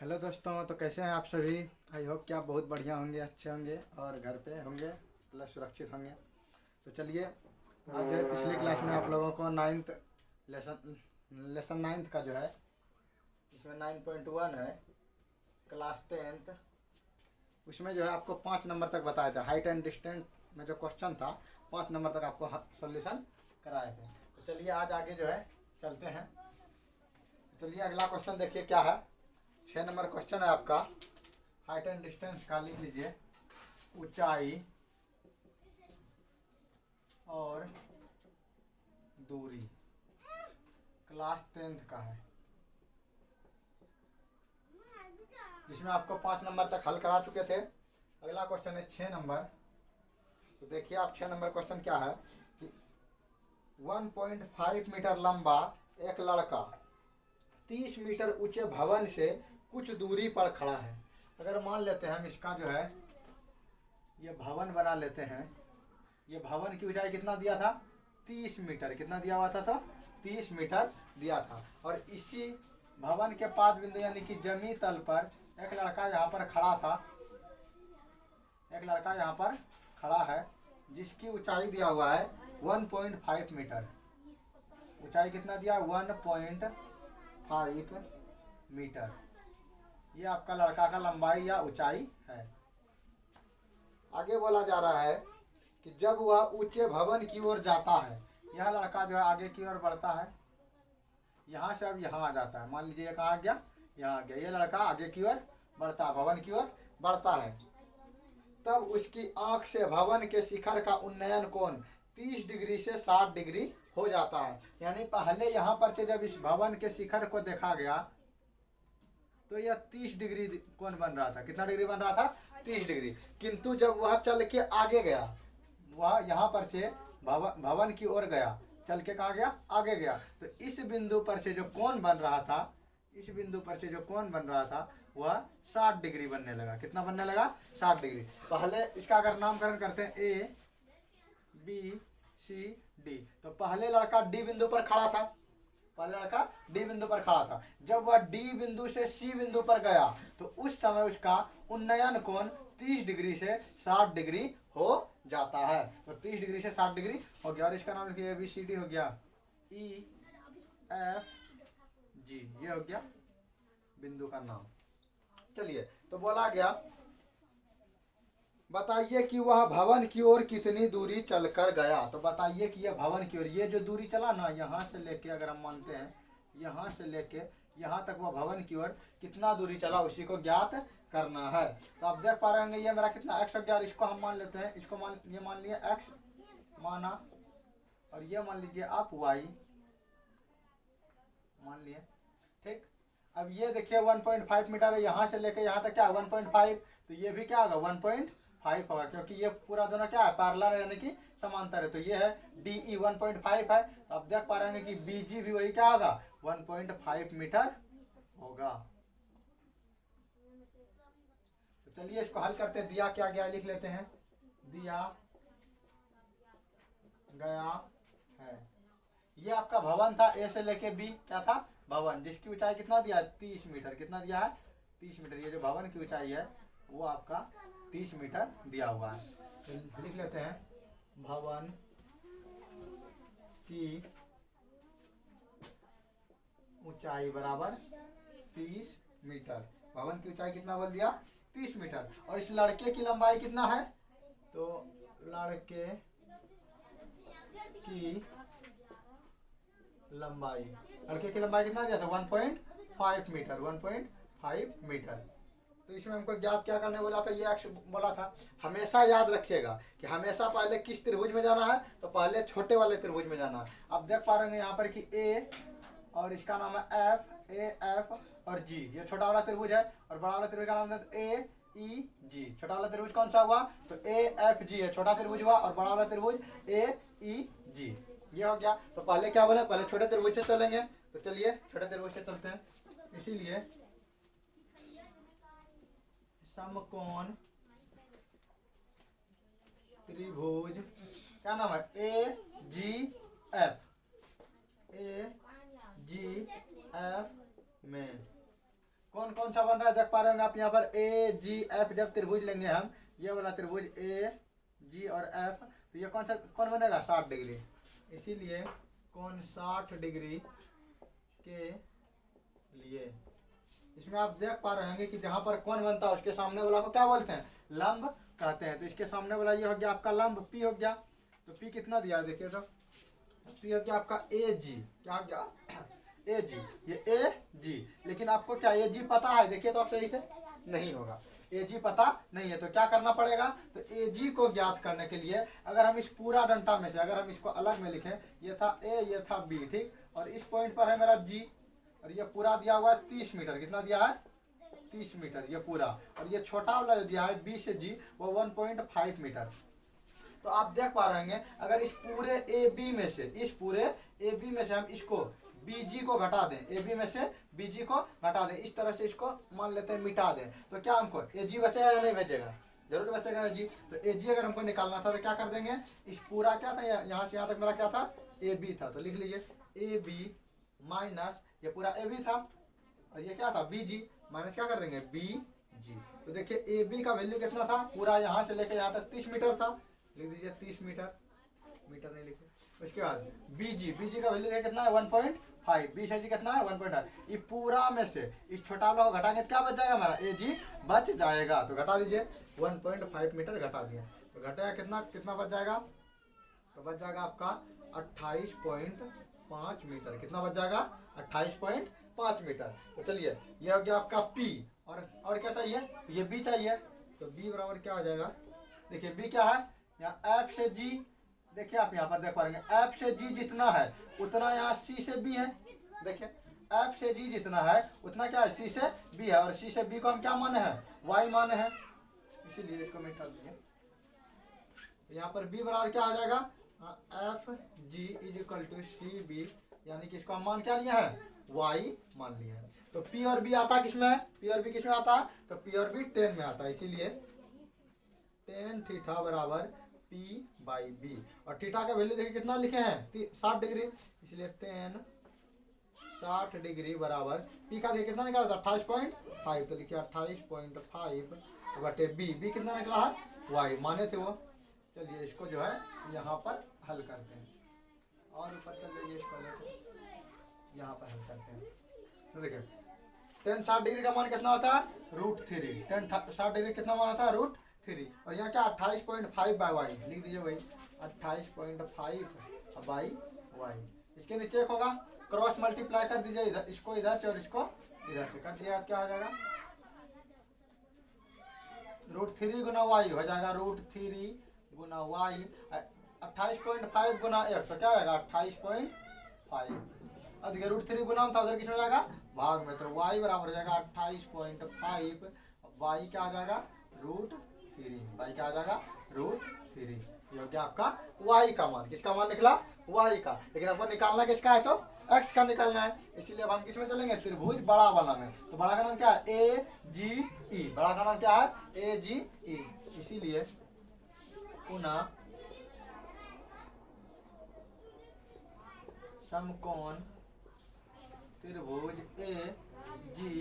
Hello दोस्तों, तो कैसे हैं आप सभी। आई होप कि आप बहुत बढ़िया होंगे, अच्छे होंगे और घर पे होंगे प्लस सुरक्षित होंगे। तो चलिए, आज जो है पिछली क्लास में आप लोगों को लेसन लेसन नाइन्थ का जो है, इसमें 9.1 है, क्लास 10th। उसमें जो है आपको 5 नंबर तक बताया था। हाइट एंड डिस्टेंस में जो क्वेश्चन था 5 नंबर तक आपको सॉल्यूशन कराए थे। तो चलिए आज आगे जो है चलते हैं। तो चलिए अगला क्वेश्चन देखिए क्या है। 6 नंबर क्वेश्चन है आपका। हाइट एंड डिस्टेंस का लिख लीजिए, ऊंचाई और दूरी, क्लास 10th का है, जिसमें आपको 5 नंबर तक हल करा चुके थे। अगला क्वेश्चन है 6 नंबर। तो देखिए आप 6 नंबर क्वेश्चन क्या है कि 1.5 मीटर लंबा एक लड़का 30 मीटर ऊंचे भवन से कुछ दूरी पर खड़ा है। अगर मान लेते हैं हम इसका जो है ये भवन बना लेते हैं। ये भवन की ऊंचाई कितना दिया था? 30 मीटर। कितना दिया हुआ था? तो 30 मीटर दिया था। और इसी भवन के पाद बिंदु यानी कि जमी तल पर एक लड़का यहाँ पर खड़ा था। एक लड़का यहाँ पर खड़ा है जिसकी ऊंचाई दिया हुआ है 1.5 मीटर। ऊंचाई कितना दिया? 1.5 मीटर। ये आपका लड़का का लंबाई या ऊंचाई है। आगे बोला जा रहा है कि जब वह ऊंचे भवन की ओर जाता है, यह लड़का जो है आगे की ओर बढ़ता है। यहाँ से अब यहाँ आ जाता है। मान लीजिए कहाँ आ गया? यहाँ आ गया। ये लड़का आगे की ओर बढ़ता है, भवन की ओर बढ़ता है। तब उसकी आंख से भवन के शिखर का उन्नयन कोण 30 डिग्री से 60 डिग्री हो जाता है। यानी पहले यहाँ पर से जब इस भवन के शिखर को देखा गया तो यह 30 डिग्री कोण बन रहा था। कितना डिग्री बन रहा था? 30 डिग्री। किंतु जब वह चल के आगे गया, वह यहाँ पर से भवन की ओर गया, चल के कहाँ गया? आगे गया। तो इस बिंदु पर से जो कोण बन रहा था, इस बिंदु पर से जो कोण बन रहा था वह 60 डिग्री बनने लगा। कितना बनने लगा? 60 डिग्री। पहले इसका अगर नामकरण करते हैं A B C D, तो पहले लड़का D बिंदु पर खड़ा था। पहले लड़का D बिंदु पर खड़ा था। जब वह D बिंदु से C बिंदु पर गया तो उस समय उसका उन्नयन कोण 30 डिग्री से 60 डिग्री हो जाता है। तो 30 डिग्री से 60 डिग्री हो गया। और इसका नाम लिखिए ABCD हो गया, EFG, ये हो गया बिंदु का नाम। चलिए, तो बोला गया बताइए कि वह भवन की ओर कितनी दूरी चलकर गया। तो बताइए कि यह भवन की ओर ये जो दूरी चला ना, यहाँ से लेके अगर हम मानते हैं यहाँ से लेके यहाँ तक वह भवन की ओर कितना दूरी चला, उसी को ज्ञात करना है। तो आप देख पा रहे होंगे ये मेरा कितना x हो गया। और इसको हम मान लेते हैं, इसको ये मान लिया x माना, और ये मान लीजिए आप y मान लिए। ठीक, अब ये देखिए 1.5 मीटर है, यहाँ से लेके यहाँ तक क्या है? 1.5। तो ये भी क्या होगा? 1.5 होगा, क्योंकि ये पूरा दोनों क्या है? पैरेलल है, यानी कि समांतर है। तो ये है DE 1.5 है। तो आप देख पा रहे हैं कि BG भी वही क्या होगा? 1.5 मीटर होगा। तो चलिए इसको हल करते हैं। दिया क्या गया लिख लेते हैं। दिया गया है, ये आपका भवन था। A से लेके B क्या था? भवन, जिसकी ऊंचाई कितना दिया है? 30 मीटर। कितना दिया है? 30 मीटर। ये जो भवन की ऊंचाई है वो आपका 30 मीटर दिया हुआ है। तो लिख लेते हैं भवन की ऊंचाई बराबर 30 मीटर। भवन की ऊंचाई कितना बोल दिया? 30 मीटर। और इस लड़के की लंबाई कितना है? तो लड़के की लंबाई, लड़के की लंबाई कितना दिया था? 1.5 मीटर। 1.5 मीटर। तो इसमें हमको ज्ञात क्या करने बोला था? ये x बोला था। हमेशा याद रखिएगा कि हमेशा पहले किस त्रिभुज में जाना है? तो पहले छोटे वाले त्रिभुज में जाना है। आप देख पा रहे हैं यहाँ पर कि A और इसका नाम है F, AF और G, ये छोटा वाला त्रिभुज है। और बड़ा वाला त्रिभुज का नाम है AEG। छोटा वाला त्रिभुज कौन सा हुआ? तो AFG है, छोटा त्रिभुज हुआ। और बड़ा वाला त्रिभुज AEG, ये हो गया। तो पहले क्या बोले? पहले छोटे त्रिभुज से चलेंगे। तो चलिए छोटे त्रिभुज से चलते हैं। इसीलिए समकोण त्रिभुज क्या नाम है? AGF। AGF में कौन कौन सा बन रहा है देख पा रहे होंगे आप यहाँ पर ए जी एफ। जब त्रिभुज लेंगे हम ये वाला त्रिभुज ए जी और एफ, तो ये कौन बनेगा 60 डिग्री। इसीलिए कौन 60 डिग्री के लिए इसमें आप देख पा रहे होंगे कि जहां पर कौन बनता है उसके सामने वाला को क्या बोलते हैं, लंब कहते हैं। तो इसके सामने वाला ये हो गया आपका लंब पी हो गया। तो पी कितना दिया देखिए, तो पी हो गया आपका ए जी, क्या हो गया ए जी, ये ए जी। लेकिन आपको क्या ए जी पता है, देखिए तो आप सही से नहीं होगा, ए जी पता नहीं है। तो क्या करना पड़ेगा, तो ए जी को ज्ञात करने के लिए अगर हम इस पूरा डंटा में से अगर हम इसको अलग में लिखें, ये था ए ये था बी, ठीक, और इस पॉइंट पर है मेरा जी, और ये पूरा दिया हुआ है 30 मीटर। कितना दिया है 30 मीटर ये पूरा, और ये छोटा वाला जो दिया है बी से जी वो 1.5 मीटर। तो आप देख पा रहे हैं अगर इस पूरे ए बी में से हम इसको बी जी को घटा दें, ए बी में से बी जी को घटा दें, इस तरह से इसको मान लेते हैं मिटा दें, तो क्या हमको ए जी बचेगा या नहीं बचेगा, जरूर बचेगा ए जी। तो ए जी अगर हमको निकालना था तो क्या कर देंगे, इस पूरा क्या था यहाँ से यहाँ तक मेरा क्या था ए बी था, तो लिख लीजिए ए बी माइनस ये पूरा ए बी था और ये क्या था बी जी, माइनस क्या कर देंगे बी जी। तो देखिए ए बी का वैल्यू कितना था, पूरा यहाँ से लेके यहाँ तक 30 मीटर था, लिख दीजिए 30 मीटर, मीटर नहीं लिखे। उसके बाद बी जी का वैल्यू कितना है 1.5, बी से जी कितना है 1.5। ये पूरा में से इस छोटा वाला को घटाएंगे तो क्या बच जाएगा हमारा ए जी बच जाएगा। तो घटा दीजिए 1.5 मीटर घटा दिया, तो घटाया कितना बच जाएगा, तो बच जाएगा आपका 28.5 मीटर। कितना बच जाएगा 28.5 मीटर। तो चलिए ये हो गया आपका P, और क्या चाहिए, तो ये B चाहिए। तो B बराबर क्या हो जाएगा, देखिए B क्या है, यहाँ F से G, देखिए आप यहाँ पर देख पा रहे हैं F से G जितना है उतना यहाँ C से B है। देखिए F से G जितना है उतना क्या है C से B है, और C से B को हम क्या माने हैं Y माने हैं, इसीलिए इसको मिटा दिए। यहाँ पर B बराबर क्या आ जाएगा, F G is equal to C B, यानी कि इसका मान क्या लिया है y मान लिया है। तो P और B आता है किसमें, P और B किसमें आता है, तो P और B tan में आता है, इसीलिए tan थीटा बराबर P बाई B। और थीटा का वैल्यू देखिए कितना लिखे हैं 60 डिग्री, इसलिए tan 60 डिग्री बराबर P का देखिए कितना निकाला था 28.5, तो लिखिए 28.5 बटे B कितना निकला है y माने थे वो। चलिए इसको जो है यहाँ पर हल करते हैं, और ऊपर चल लीजिए इसको लेकर यहाँ पर हल करते हैं। तो देखिए tan 60 डिग्री का मान कितना होता है √3, tan 60 डिग्री कितना मान होता है √3, और यहाँ क्या 28.5 बाई वाई लिख दीजिए भाई 28.5 बाई वाई। इसके नीचे एक होगा क्रॉस मल्टीप्लाई कर दीजिए, इधर इसको इधर से और इसको इधर से कर दिया, क्या हो जाएगा √3 गुना वाई हो जाएगा √3 गुना वाई, 28.5 गुना 1 तो क्या आएगा 28.5, अब देखिए √3 गुना था उधर किस में जाएगा भाग में, तो y बराबर हो जाएगा 28.5, y क्या आ जाएगा √3, y क्या आ जाएगा √3। ये हो गया आपका y का मान, किसका मान निकला y का। लेकिन आपको निकालना किसका है, तो x का निकालना है, इसीलिए अब हम किस में चलेंगे त्रिभुज बड़ा वाला में। तो बड़ा का नाम क्या है ए जी ई, बड़ा का नाम क्या है ए जी ई, इसीलिए पुनः समकोण त्रिभुज ए जी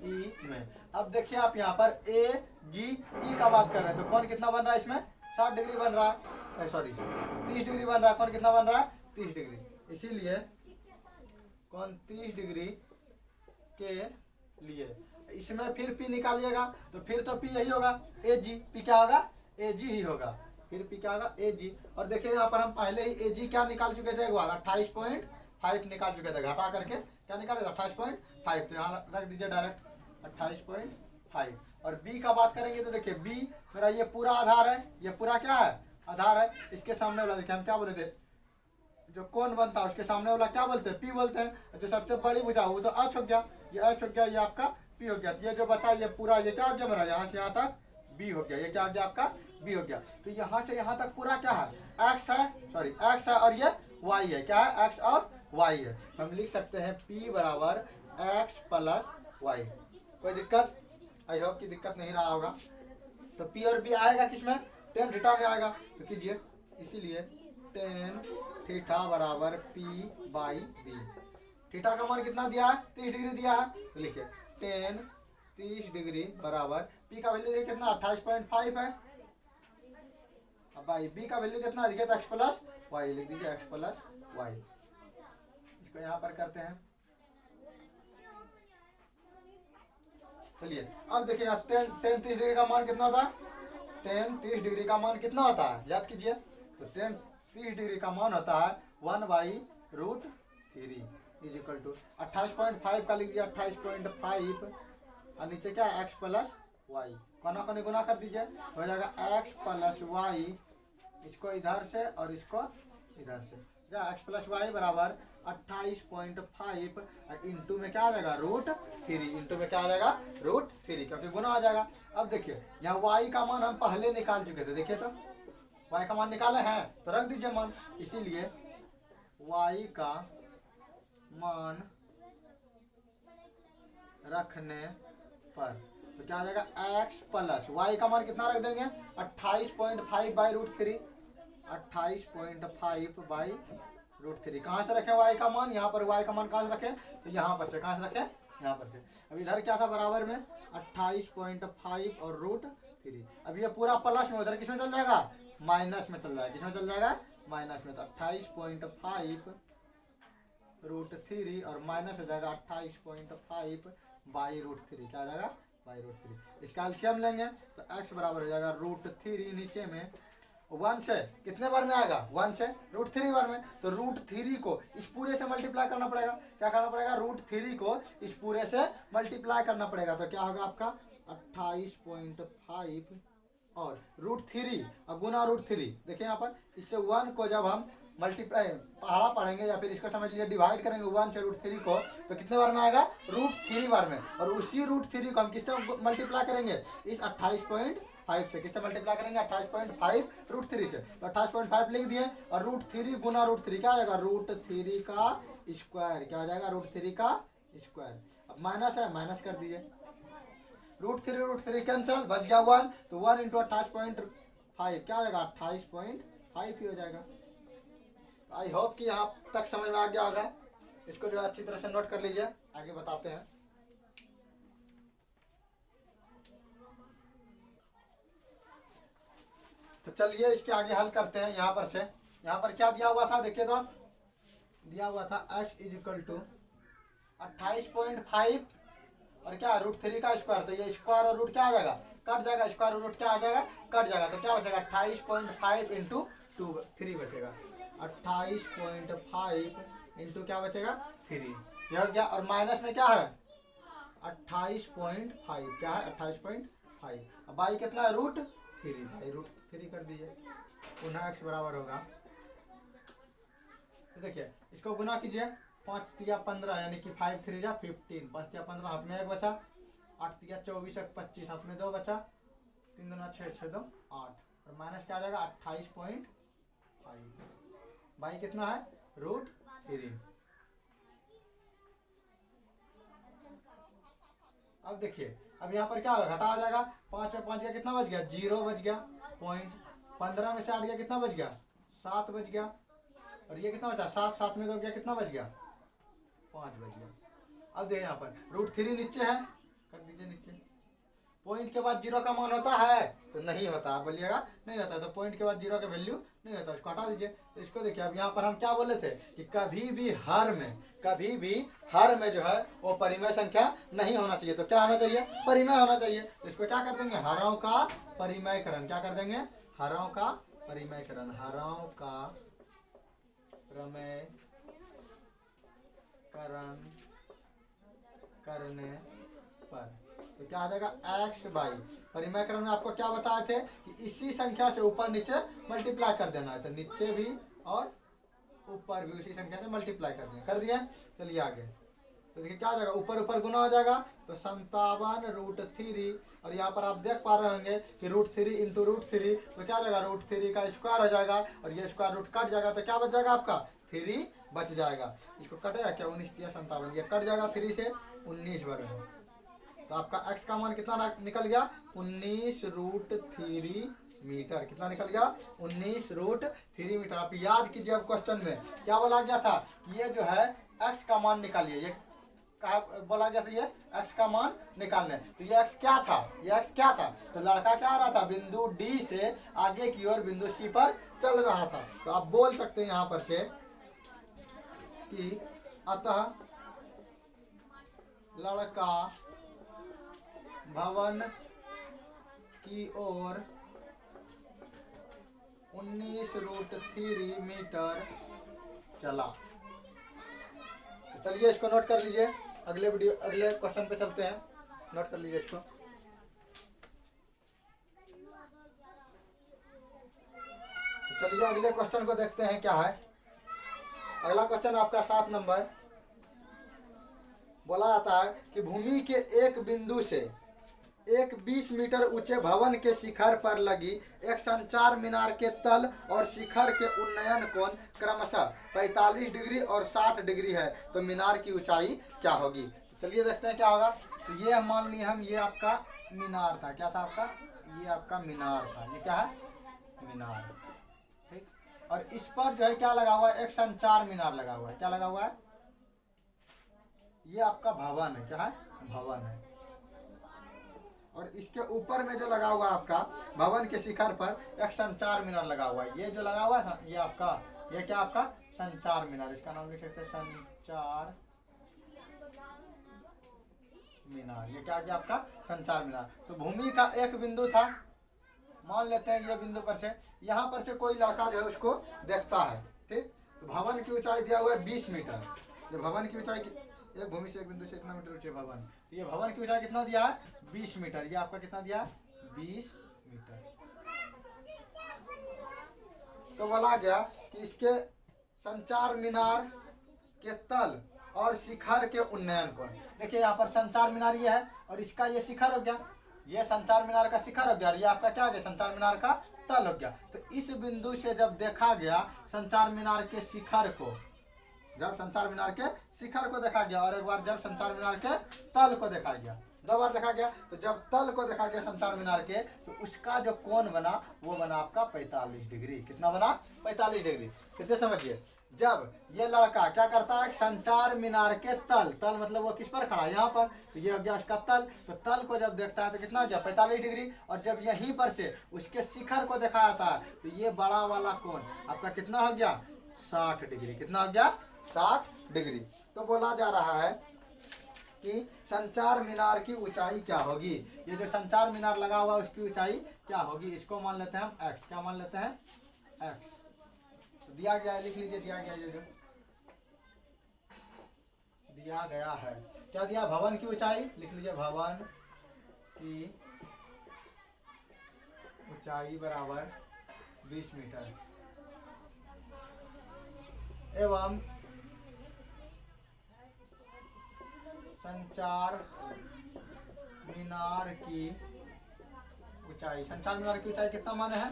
ई में। अब देखिए आप यहाँ पर ए जी ई का बात कर रहे हैं, तो कौन कितना बन रहा है इसमें 60 डिग्री बन रहा है, सॉरी 30 डिग्री बन रहा है, कौन कितना बन रहा है 30 डिग्री, इसीलिए कौन 30 डिग्री के लिए इसमें फिर P निकालिएगा, तो फिर तो P यही होगा ए जी, P क्या होगा ए जी ही होगा, फिर P क्या होगा ए जी। और देखिए यहाँ पर हम पहले ही ए जी क्या निकाल चुके थे एक बार 28.5 निकाल चुके थे, घटा करके क्या निकाले 28.5, तो यहाँ रख दीजिए डायरेक्ट 28.5। और B का बात करेंगे तो देखिए B मेरा ये पूरा आधार है, ये पूरा क्या है आधार है, इसके सामने वाला देखिए हम क्या बोले थे जो कोण बनता है उसके सामने वाला क्या बोलते हैं P बोलते हैं, जो सबसे बड़ी भुजा हो तो H हो गया, ये H हो गया, ये आपका P हो गया। ये जो बचा ये पूरा ये क्या हो गया मेरा यहाँ से यहाँ तक B हो गया, ये क्या हो गया आपका B हो गया। तो यहाँ से यहाँ तक पूरा क्या है X है, सॉरी X है और ये Y है, क्या है X और Y है। हम लिख सकते हैं P बराबर X प्लस Y। कोई दिक्कत, आई होप की दिक्कत नहीं रहा होगा। तो P और B आएगा किसमें tan थीटा में आएगा, तो कीजिए इसीलिए tan थीटा बराबर P बाई B। थीटा का मान कितना दिया है 30 डिग्री दिया है, तो लिखिए टेन 30 डिग्री बराबर पी का वैल्यू देखिए कितना 28.5 है। अब भाई बी का वैल्यू कितना दिखे तो एक्स प्लस वाई लिख दीजिए, एक्स प्लस वाई। इसको यहाँ पर करते हैं। चलिए अब देखिए टेन 30 डिग्री का मान कितना होता है, टेन 30 डिग्री का मान कितना होता है याद कीजिए। तो टेन 30 डिग्री का मान होता है 1/√3 इज इक्वल टू 28.5 का लिख दिया 28.5 और नीचे क्या है एक्स प्लस वाई, कोना कोनी गुना कर दीजिए, हो जाएगा एक्स प्लस वाई, इसको इधर से और इसको इधर से, क्या एक्स प्लस वाई बराबर 28.5 इंटू में क्या आ जाएगा √3, इंटू में क्या आ जाएगा √3 क्योंकि गुना आ जाएगा। अब देखिए यहाँ y का मान हम पहले निकाल चुके थे, देखिए तो y का मान निकाले हैं तो रख दीजिए मान, इसीलिए y का मान रखने पर तो क्या आ जाएगा x प्लस y का मान कितना रख देंगे 28.5/√3, 28.5/√3। कहाँ से रखें y का मान, यहाँ पर y का मान कहाँ से रखें तो यहाँ पर से, कहाँ से रखें यहाँ पर से। अब इधर क्या था बराबर में 28.5 और √3, अब ये पूरा प्लस में उधर किसमें चल जाएगा माइनस में चल जाएगा, किसमें चल जाएगा माइनस में। तो 28.5 √3 और माइनस हो जाएगा 28.5/√3, क्या आ जाएगा /√3। इसका एलसीएम लेंगे तो x बराबर हो जाएगा √3, नीचे में 1 से कितने बार में आएगा 1 से √3 बार में, तो √3 को इस पूरे से मल्टीप्लाई करना पड़ेगा, क्या करना पड़ेगा √3 को इस पूरे से मल्टीप्लाई करना पड़ेगा, तो क्या होगा आपका 28.5 और √3 और गुना √3। देखिए यहाँ पर इससे 1 को जब हम मल्टीप्लाई पहाड़ा पढ़ेंगे या फिर इसको समझ लीजिए डिवाइड करेंगे 1 से √3 को तो कितने बार में आएगा √3 बार में, और उसी √3 को हम किससे मल्टीप्लाई करेंगे इस 28.5 से, किससे मल्टीप्लाई करेंगे 28.5 √3 से, तो 28.5 लिख दिए और √3 गुना √3 क्या आ जाएगा √3 का स्क्वायर, क्या आ जाएगा √3 का स्क्वायर। अब माइनस है माइनस कर दीजिए, √3 कैंसिल बच गया 1, तो 1 इंटू 28.5 क्या आ जाएगा 28.5 ही हो जाएगा। आई होप कि यहाँ तक समझ में आ गया होगा, इसको जो है अच्छी तरह से नोट कर लीजिए, आगे बताते हैं। तो चलिए इसके आगे हल करते हैं। यहाँ पर से यहाँ पर क्या दिया हुआ था देखिए, तो दिया हुआ था x इज इक्वल टू 28.5 और क्या √3 का स्क्वायर, तो ये स्क्वायर और रूट क्या आ जाएगा कट जाएगा, स्क्वायर और रूट क्या आ जाएगा कट जाएगा, तो क्या बचेगा 28.5 इंटू 3 बचेगा, 28.5 इंटू क्या बचेगा 3, यह हो गया। और माइनस में क्या है 28.5, क्या है 28.5, अब बाई कितना है √3, भाई √3 कर दीजिए, पुनः x बराबर होगा। तो देखिए इसको गुना कीजिए, 5 तिया 15 यानी कि 5 3 जा 15, 5 तिया 15 हाथ में 1 बचा, 8 तिया 24 25 हाथ में 2 बचा, 3 दूना 6 6 2 8 और माइनस क्या आ जाएगा 28.5, भाई कितना है √3। अब देखिए अब यहाँ पर क्या होगा घटा आ जाएगा, 5 में 5 गया कितना बच गया 0 बच गया पॉइंट, 15 में से 8 गया कितना बच गया 7 बच गया, और ये कितना बचा 7 7 में 2 गया कितना बच गया 5 बच गया। अब देखिए यहाँ पर √3 नीचे है, कर दीजिए नीचे, पॉइंट के बाद 0 का मान होता है तो नहीं होता, आप बोलिएगा नहीं होता, तो पॉइंट के बाद 0 का वैल्यू नहीं होता, उसको हटा दीजिए। तो इसको देखिए अब यहाँ पर हम क्या बोले थे कि कभी भी हर में जो है वो परिमेय संख्या नहीं होना चाहिए, तो क्या होना चाहिए परिमेय होना चाहिए। तो इसको क्या कर देंगे हरों का परिमेयकरण, क्या कर देंगे हरों का परिमेयकरण, हरों का प्रमेयकरण करने पर तो क्या आ जाएगा x बाई, परिमेयकरण में आपको क्या बताए थे कि इसी संख्या से ऊपर नीचे मल्टीप्लाई कर देना है, तो नीचे भी और ऊपर भी उसी संख्या से मल्टीप्लाई कर दिया। चलिए आगे, तो देखिए क्या आ जाएगा ऊपर ऊपर गुना हो जाएगा, तो 57√3, और यहाँ पर आप देख पा रहे होंगे कि √3 इंटू √3 तो क्या आ जाएगा √3 का स्क्वायर हो जाएगा, और ये स्क्वायर रूट कट जाएगा, तो क्या बच जाएगा आपका 3 बच जाएगा। इसको कटेगा क्या 19 या 57, ये कट जाएगा 3 से 19 बार में, तो आपका x का मान कितना निकल गया 19√3 मीटर, कितना निकल गया 19√3 मीटर। आप याद कीजिए अब क्वेश्चन में क्या बोला गया था कि ये जो है x का मान निकालिए, ये कहा बोला गया था ये x का मान निकालने। तो ये x क्या था, ये x क्या था, तो लड़का क्या आ रहा था, बिंदु D से आगे की ओर बिंदु C पर चल रहा था। तो आप बोल सकते हैं यहाँ पर से कि अतः लड़का भवन की ओर 19√3 मीटर चला। तो चलिए इसको नोट कर लीजिए, अगले क्वेश्चन पे चलते हैं, नोट कर लीजिए इसको। तो चलिए अगले क्वेश्चन को देखते हैं क्या है। अगला क्वेश्चन आपका 7 नंबर। बोला जाता है कि भूमि के एक बिंदु से एक 20 मीटर ऊंचे भवन के शिखर पर लगी एक संचार मीनार के तल और शिखर के उन्नयन कोण क्रमशः 45 डिग्री और 60 डिग्री है, तो मीनार की ऊंचाई क्या होगी। तो चलिए देखते हैं क्या होगा। तो ये मान लिए हम, ये आपका मीनार था, क्या था आपका, ये आपका मीनार था, ये क्या है, मीनार, ठीक। और इस पर जो है क्या लगा हुआ है, एक संचार मीनार लगा हुआ है, क्या लगा हुआ है, ये आपका भवन है, क्या है, भवन है। और इसके ऊपर में जो लगा हुआ है आपका भवन के शिखर पर एक संचार मीनार लगा हुआ है। ये जो लगा हुआ है ये आपका, ये क्या आपका संचार मीनार, इसका नाम लिख सकते हैं संचार मीनार। ये क्या गया आपका संचार मीनार। तो भूमि का एक बिंदु था, मान लेते हैं ये बिंदु पर से, यहाँ पर से कोई लड़का जो है उसको देखता है, ठीक। तो भवन की ऊंचाई दिया हुआ है 20 मीटर। जो भवन की ऊंचाई, एक भूमि से एक बिंदु से इतना मीटर ऊंचे भवन, तो ये भवन की ऊंचाई कितना दिया है, 20 मीटर। ये आपका कितना दिया है, 20 मीटर। तो बोला गया कि इसके संचार मीनार के तल और शिखर के उन्नयन कोण। देखिए यहाँ पर संचार मीनार ये है और इसका ये शिखर हो गया, ये संचार मीनार का शिखर हो गया और ये आपका क्या हो गया, संचार मीनार का तल हो गया। तो इस बिंदु से जब देखा गया संचार मीनार के शिखर को, जब संचार मीनार के शिखर को देखा गया और एक बार जब संचार मीनार के तल को देखा गया, 2 बार देखा गया। तो जब तल को देखा गया संचार मीनार के, तो उसका जो कोण बना वो बना आपका 45 डिग्री। कितना बना, 45 डिग्री। फिर से समझिए, जब ये लड़का क्या करता है, संचार मीनार के तल, तल मतलब वो किस पर खड़ा है, यहाँ पर, तो ये हो गया उसका तल। तो तल को जब देखता है तो कितना हो गया, 45 डिग्री। और जब यहीं पर से उसके शिखर को देखा जाता है तो ये बड़ा वाला कोण आपका कितना हो गया, 60 डिग्री। कितना हो गया, 60 डिग्री। तो बोला जा रहा है कि संचार मीनार की ऊंचाई क्या होगी। ये जो संचार मीनार लगा हुआ है उसकी ऊंचाई क्या होगी, इसको मान लेते हैं हम x। क्या मान लेते हैं, x। तो दिया गया है, लिख लीजिए, दिया गया है, जो दिया गया है, क्या दिया, भवन की ऊंचाई, लिख लीजिए, भवन की ऊंचाई बराबर 20 मीटर एवं संचार मीनार की ऊंचाई, संचार मीनार की ऊंचाई कितना माने हैं,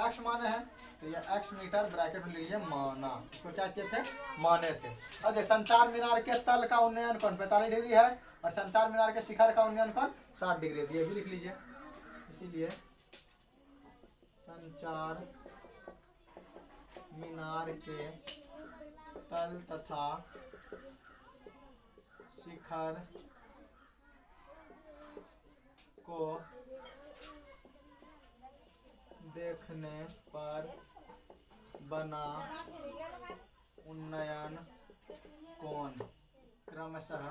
x माने हैं। तो ये x मीटर ब्रैकेट में लीजिए, माना, इसको क्या किए थे, माने थे। और संचार मीनार के तल का उन्नयन कोण 45 डिग्री है और संचार मीनार के शिखर का उन्नयन कोण 60 डिग्री है। ये भी लिख लीजिए। इसीलिए संचार मीनार के तल तथा शिखर को देखने पर बना उन्नयन कोण क्रमशः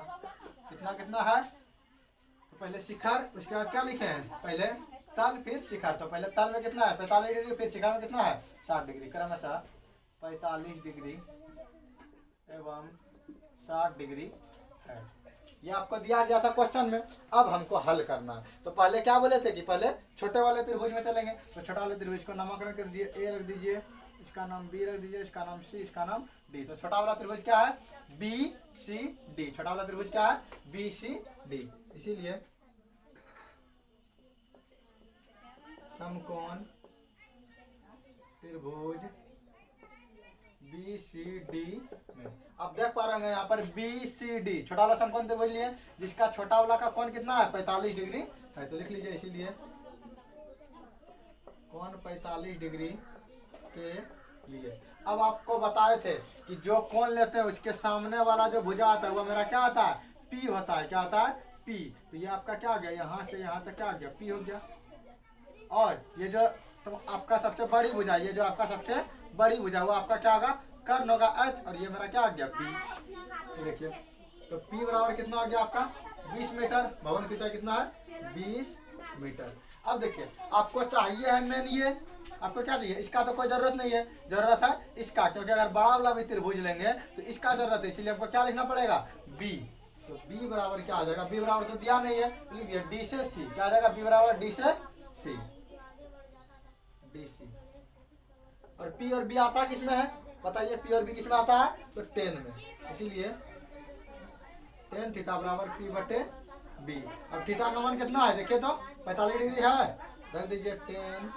कितना कितना है। तो पहले शिखर, उसके बाद क्या लिखे हैं, पहले तल फिर शिखर। तो पहले तल में कितना है, 45 डिग्री, फिर शिखर में कितना है, 60 डिग्री। क्रमशः 45 डिग्री एवं 60 डिग्री है। ये आपको दिया गया था क्वेश्चन में। अब हमको हल करना है। तो पहले क्या बोले थे कि पहले छोटे वाले त्रिभुज में चलेंगे। तो छोटा वाले त्रिभुज को नामकरण कर दिए, ए रख दीजिए, इसका नाम बी रख दीजिए, इसका नाम सी, इसका नाम डी। तो छोटा वाला त्रिभुज क्या है, बी सी डी। छोटा वाला त्रिभुज क्या है, बी सी डी। इसीलिए समकोण त्रिभुज बी सी डी में, आप देख पा रहे हैं यहाँ पर बी सी डी छोटा वाला समकोण त्रिभुज लिए, जिसका छोटा वाला का कोण कितना है, 45 डिग्री है। तो लिख लीजिए, इसीलिए कोण 45 डिग्री के लिए। अब आपको बताए थे कि जो कोण लेते हैं उसके सामने वाला जो भुजा आता है वो मेरा क्या आता है, पी होता है, क्या होता है पी। तो ये आपका क्या आ गया, यहाँ से यहाँ तक क्या आ गया, पी हो गया। और ये जो तो आपका सबसे बड़ी भुजा, ये जो आपका सबसे बड़ी भुजा वो आपका क्या होगा, कर्ण होगा एच, और ये मेरा क्या आ गया पी। तो देखिए तो पी बराबर कितना आ गया आपका 20 मीटर। भवन की ऊंचाई कितना है 20 मीटर। अब देखिए आपको चाहिए है मेन ये, आपको क्या चाहिए, इसका तो कोई जरूरत नहीं है, जरूरत है इसका, क्योंकि अगर बड़ा वाला भी त्रिभुज लेंगे तो इसका जरूरत है, इसलिए आपको क्या लिखना पड़ेगा बी। तो बी बराबर क्या आ जाएगा, बी बराबर तो दिया नहीं है, तो लिख दिया डी से सी, क्या आ जाएगा बी बराबर डी से सी, डी सी। और पी और बी आता किस में है, बताइए पी और बी किस में आता है, तो 10 में, इसीलिए 10 थीटा बराबर पी बटे बी। अब थीटा का मान कितना है, देखिए तो 45 डिग्री है, रख दीजिए 10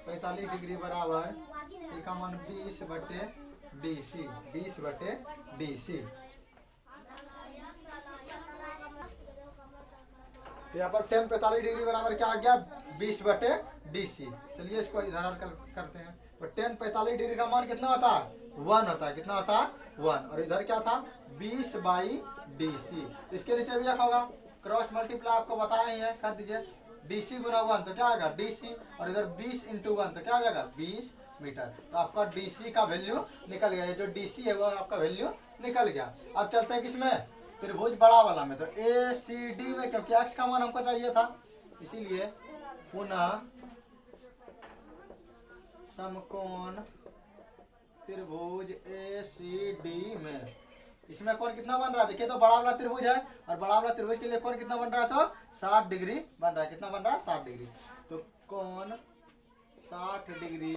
45 डिग्री बराबर पी का मान 20 बटे डी सी, 20 बटे डी सी। तो यहाँ पर 10 45 डिग्री बराबर क्या आ गया 20 बटे डी सी। चलिए इसको इधर करते हैं। तो 10 45 डिग्री का मान कितना होता है 1 होता है, कितना होता है 1, और इधर क्या था 20 बाई डी सी। तो इसके नीचे भी एक होगा क्रॉस मल्टीप्लाई, आपको बताया ही है, कर दीजिए डी सी गुना 1 तो क्या आएगा डी सी, और इधर 20 इंटू 1 तो क्या आ जाएगा 20 मीटर। तो आपका डी सी का वैल्यू निकल गया, ये जो डी सी है वो आपका वैल्यू निकल गया। अब चलते हैं किसमें, त्रिभुज बड़ा वाला में। तो ए सी डी में, क्योंकि एक्स का मान हमको चाहिए था, इसीलिए पुनः समकोण त्रिभुज ए सी डी में, इसमें कोण कितना बन रहा है, देखिए तो बड़ा वाला त्रिभुज है, और बड़ा वाला त्रिभुज के लिए कोण कितना बन रहा है, तो 60 डिग्री बन रहा है, कितना बन रहा है 60 डिग्री। तो कोण 60 डिग्री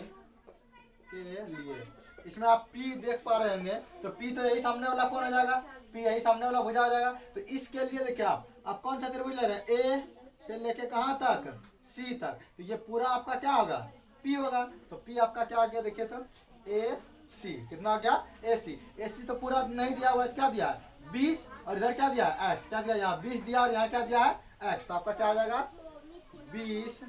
के लिए, इसमें आप P देख पा रहे होंगे, तो P तो यही सामने वाला कोण हो जाएगा, P यही सामने वाला भुजा हो जाएगा। तो इसके लिए देखिए आप कौन सा त्रिभुज ले रहे हैं, A से लेके कहाँ तक C तक, तो ये पूरा आपका क्या होगा P होगा। तो P आपका क्या आ गया, देखिए तो A C कितना आ गया A C तो पूरा नहीं दिया हुआ है, क्या दिया है 20, और इधर क्या दिया है x, क्या दिया यहाँ 20 दिया, और यहाँ क्या दिया है x। तो आपका क्या आ जाएगा 20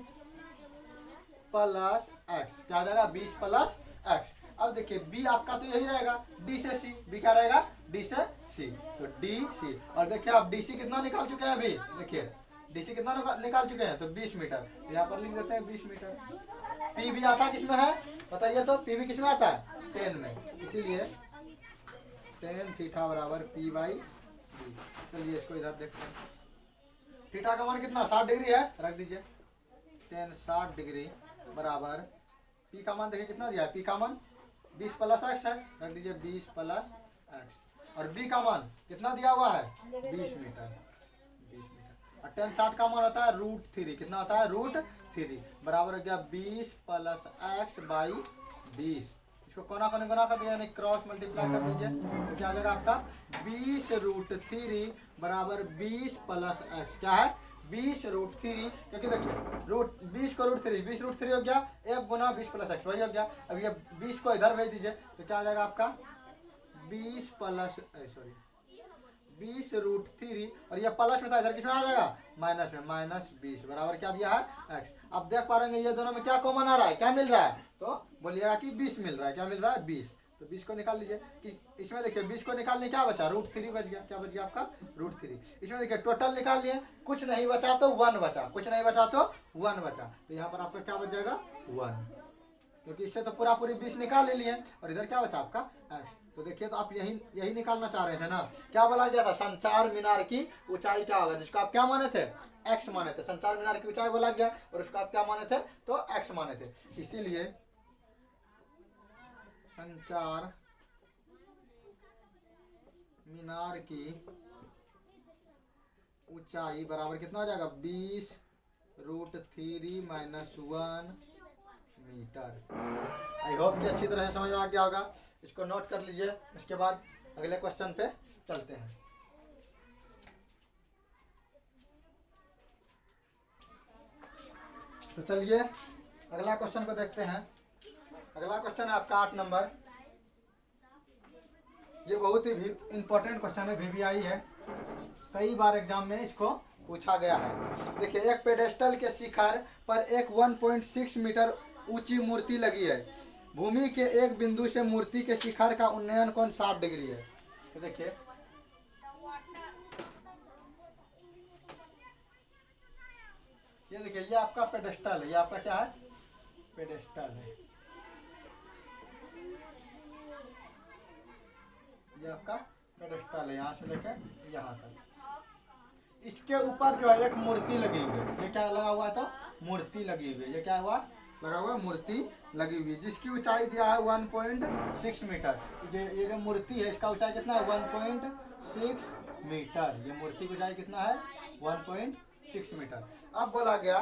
प्लस x, क्या आ जाएगा 20 प्लस x। अब देखिए b आपका तो यही रहेगा d से c, b क्या रहेगा d से c, तो d c। और देखिए आप d c कितना निकाल चुके हैं अभी, देखिए d c कितना निकाल चुके हैं, तो 20 मीटर, यहाँ पर लिख देते हैं 20 मीटर। p भी आता किसमें है बताइए, तो p भी किसमें आता है 10 में, इसीलिए 10 थीटा बराबर p बाई b। चलिए इसको इधर देखते हैं, थीटा का मान कितना 60 डिग्री है, रख दीजिए 10 60 डिग्री बराबर p का मान देखिए कितना दिया है, p का मान 20 प्लस x है, रख दीजिए 20 प्लस x, और b का मान कितना दिया हुआ है 20 मीटर, 20 मीटर। और 10 60 का मान होता है √3, कितना होता है √3 बराबर हो गया 20 प्लस x बाई 20। इसको कोना कोने गुना कर दिया, यानी क्रॉस मल्टीप्लाई कर दीजिए, तो क्या आ जाएगा आपका 20 √3 बराबर 20 प्लस x, क्या है 20 √3, क्योंकि देखिए 20 को √3 हो गया, 1 गुना 20 प्लस x वही हो गया। अब ये 20 को इधर भेज दीजिए, तो क्या आ जाएगा आपका 20 प्लस 20 √3, और ये प्लस में था, इधर किसमें आ जाएगा माइनस में, माइनस 20 बराबर क्या दिया है x। अब देख पा रहे हैं ये दोनों में क्या कॉमन आ रहा है, क्या मिल रहा है, तो बोलिएगा कि 20 मिल रहा है, क्या मिल रहा है 20। तो 20 को निकाल लीजिए, कि इसमें देखिए 20 को निकालने क्या बचा √3 बच गया, क्या बच गया आपका √3। इसमें देखिए टोटल निकाल लिए, कुछ नहीं बचा तो 1 बचा, कुछ नहीं बचा तो 1 बचा, तो यहाँ पर आपका क्या बच जाएगा 1, क्योंकि इससे तो पूरा पूरी 20 निकाल ले लिए, और इधर क्या बचा आपका x। तो देखिए तो आप यही निकालना चाह रहे थे ना, क्या बोला गया था संचार मीनार की ऊंचाई क्या होगा, जिसको आप क्या माने थे x माने थे, संचार मीनार की ऊंचाई बोला गया, और उसको आप क्या माने थे तो x माने थे, इसीलिए संचार मीनार की ऊंचाई बराबर कितना हो जाएगा 20 √3 माइनस 1 मीटर। आई होप कि अच्छी तरह से समझ में आ गया होगा, इसको नोट कर लीजिए। उसके बाद अगले क्वेश्चन पे चलते हैं। तो चलिए अगला क्वेश्चन को देखते हैं। अगला क्वेश्चन है आपका 8 नंबर। ये बहुत ही इंपॉर्टेंट क्वेश्चन है, VVI है, कई बार एग्जाम में इसको पूछा गया है। देखिए एक पेडेस्टल के शिखर पर एक 1.6 मीटर ऊंची मूर्ति लगी है, भूमि के एक बिंदु से मूर्ति के शिखर का उन्नयन कोण 60 डिग्री है। तो देखिए ये देखिए ये आपका पेडेस्टल है, ये आपका क्या है, पेडेस्टल है, ये आपका पेडेस्टल है, यहाँ से लेकर यहाँ तक। इसके ऊपर जो है एक मूर्ति लगी हुई है, ये क्या लगा हुआ था, मूर्ति लगी हुई है, ये क्या हुआ, लगा हुआ मूर्ति लगी हुई है, जिसकी ऊंचाई दिया है 1.6 मीटर। ये जो मूर्ति है इसका ऊंचाई कितना है, 1.6 मीटर। ये मूर्ति की ऊंचाई कितना है, 1.6 मीटर। अब बोला गया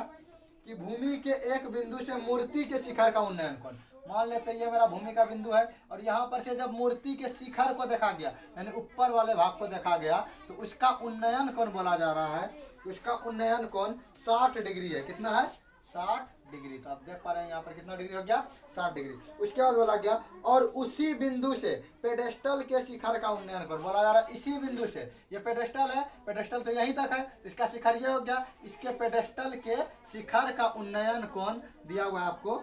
कि भूमि के एक बिंदु से मूर्ति के शिखर का उन्नयन कौन। मान लेते हैं ये मेरा भूमि का बिंदु है और यहाँ पर से जब मूर्ति के शिखर को देखा गया, यानी ऊपर वाले भाग को देखा गया, तो उसका उन्नयन कौन बोला जा रहा है, उसका उन्नयन कौन 60 डिग्री है। कितना है, 60 डिग्री। तो आप देख पा रहे हैं यहाँ पर कितना डिग्री हो गया, 60 डिग्री। उसके बाद बोला गया और उसी बिंदु से पेडेस्टल के शिखर का उन्नयन कौन, बोला जा रहा है इसी बिंदु से। ये पेडेस्टल है, पेडेस्टल तो यहीं तक है, इसका शिखर ये हो गया, इसके पेडेस्टल के शिखर का उन्नयन कौन दिया हुआ है आपको,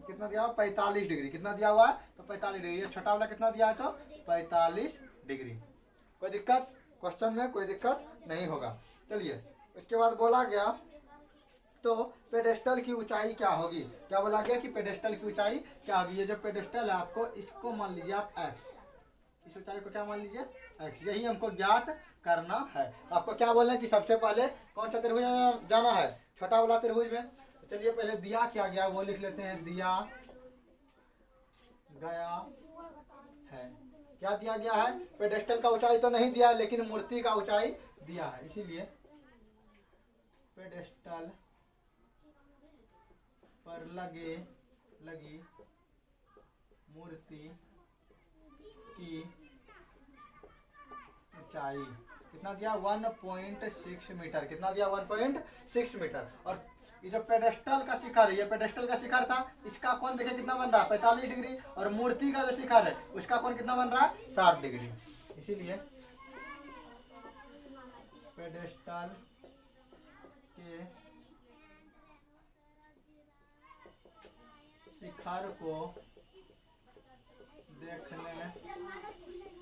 कितना दिया हुआ, 45 डिग्री। कितना दिया हुआ है, तो 45 डिग्री। ये छोटा वाला कितना दिया है, तो 45 डिग्री। कोई दिक्कत, क्वेश्चन में कोई दिक्कत नहीं होगा। चलिए उसके बाद बोला गया तो पेडेस्टल की ऊंचाई क्या होगी। क्या बोला गया कि पेडेस्टल की ऊंचाई क्या होगी। ये जो पेडेस्टल है आपको, इसको मान लीजिए आप x, इस ऊंचाई को क्या मान लीजिए, x। यही हमको ज्ञात करना है। आपको क्या बोलना है कि सबसे पहले कौन सा त्रिभुज जाना है, छोटा वाला त्रिभुज में। चलिए पहले दिया क्या गया वो लिख लेते हैं, दिया गया है। क्या दिया गया है, पेडेस्टल का ऊंचाई तो नहीं दिया, लेकिन मूर्ति का ऊंचाई दिया है, इसीलिए पेडेस्टल पर लगी मूर्ति की ऊंचाई कितना दिया, 1.6 मीटर। कितना दिया, 1.6 मीटर। और ये जो पेडेस्टल का शिखर है, ये पेडेस्टल का शिखर था, इसका कोण देखिए कितना बन रहा है, 45 डिग्री। और मूर्ति का जो शिखर है उसका कोण कितना बन रहा है, 60 डिग्री। इसीलिए पेडेस्टल के शिखर को देखने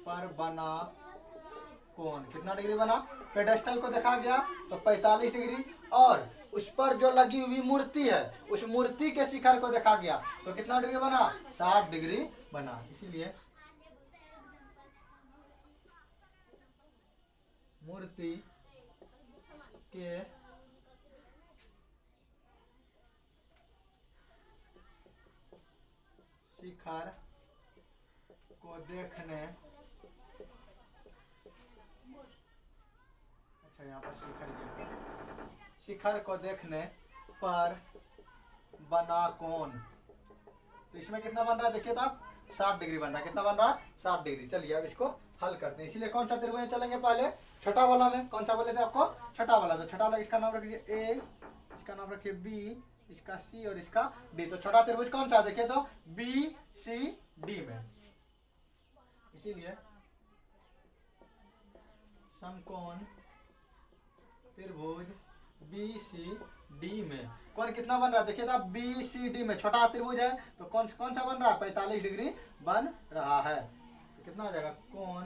पर बना कोण कितना डिग्री बना, पेडेस्टल को देखा गया तो 45 डिग्री, और उस पर जो लगी हुई मूर्ति है उस मूर्ति के शिखर को देखा गया तो कितना डिग्री बना, 60 डिग्री बना। इसीलिए मूर्ति के शिखर को देखने, अच्छा यहाँ पर शिखर को देखने पर बना कोण, तो इसमें कितना बन रहा है देखिए तो आप, 60 डिग्री बन रहा है। कितना बन रहा है, 60 डिग्री। चलिए अब इसको हल करते हैं। इसीलिए कौन सा त्रिभुज चलेंगे, पहले छोटा वाला में। कौन सा बोले थे आपको, छोटा वाला। तो छोटा वाला इसका नाम रखिए ए, इसका नाम रखिए बी, इसका सी और इसका डी। तो छोटा त्रिभुज कौन सा देखिए तो बी सी डी में। इसीलिए समकोण त्रिभुज बी सी डी में कौन कितना बन रहा है देखिए तो बी सी डी में छोटा त्रिभुज है तो कौन सा बन रहा है, 45 डिग्री बन रहा है। तो कितना हो जाएगा, कोण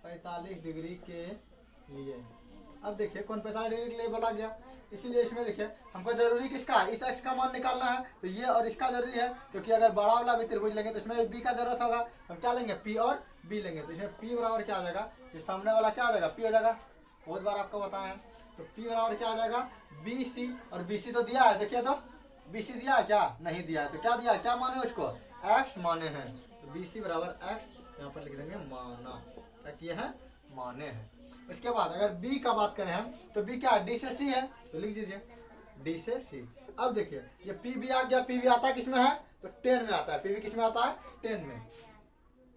45 डिग्री के लिए। अब देखिए कौन 45 डिग्री के लिए बोला गया, इसीलिए इसमें देखिए हमको जरूरी किसका, इस एक्स का मान निकालना है। तो ये और इसका जरूरी है, क्योंकि अगर बड़ा वाला भी त्रिभुज लेंगे तो इसमें बी का जरूरत होगा। हम क्या लेंगे, पी और बी लेंगे। तो इसमें पी बराबर क्या आ जाएगा, ये सामने वाला क्या आ जाएगा, पी हो जाएगा। बहुत बार आपको बताया है। तो पी बराबर क्या आ जाएगा, बी सी। और बी सी तो दिया है, देखिए तो बी सी दिया है क्या, नहीं दिया है। तो क्या दिया है, क्या माने उसको, एक्स माने हैं। तो बी सी बराबर एक्स यहाँ पर लिख देंगे माना, क्या किए हैं, माने हैं। इसके बाद अगर b का बात करें हम तो b क्या है, d से c है। तो लिख दीजिए d से c। अब देखिए ये pb आ गया, pb आता है किसमें है, तो 10 में आता है। pb किसमें आता है, 10 में।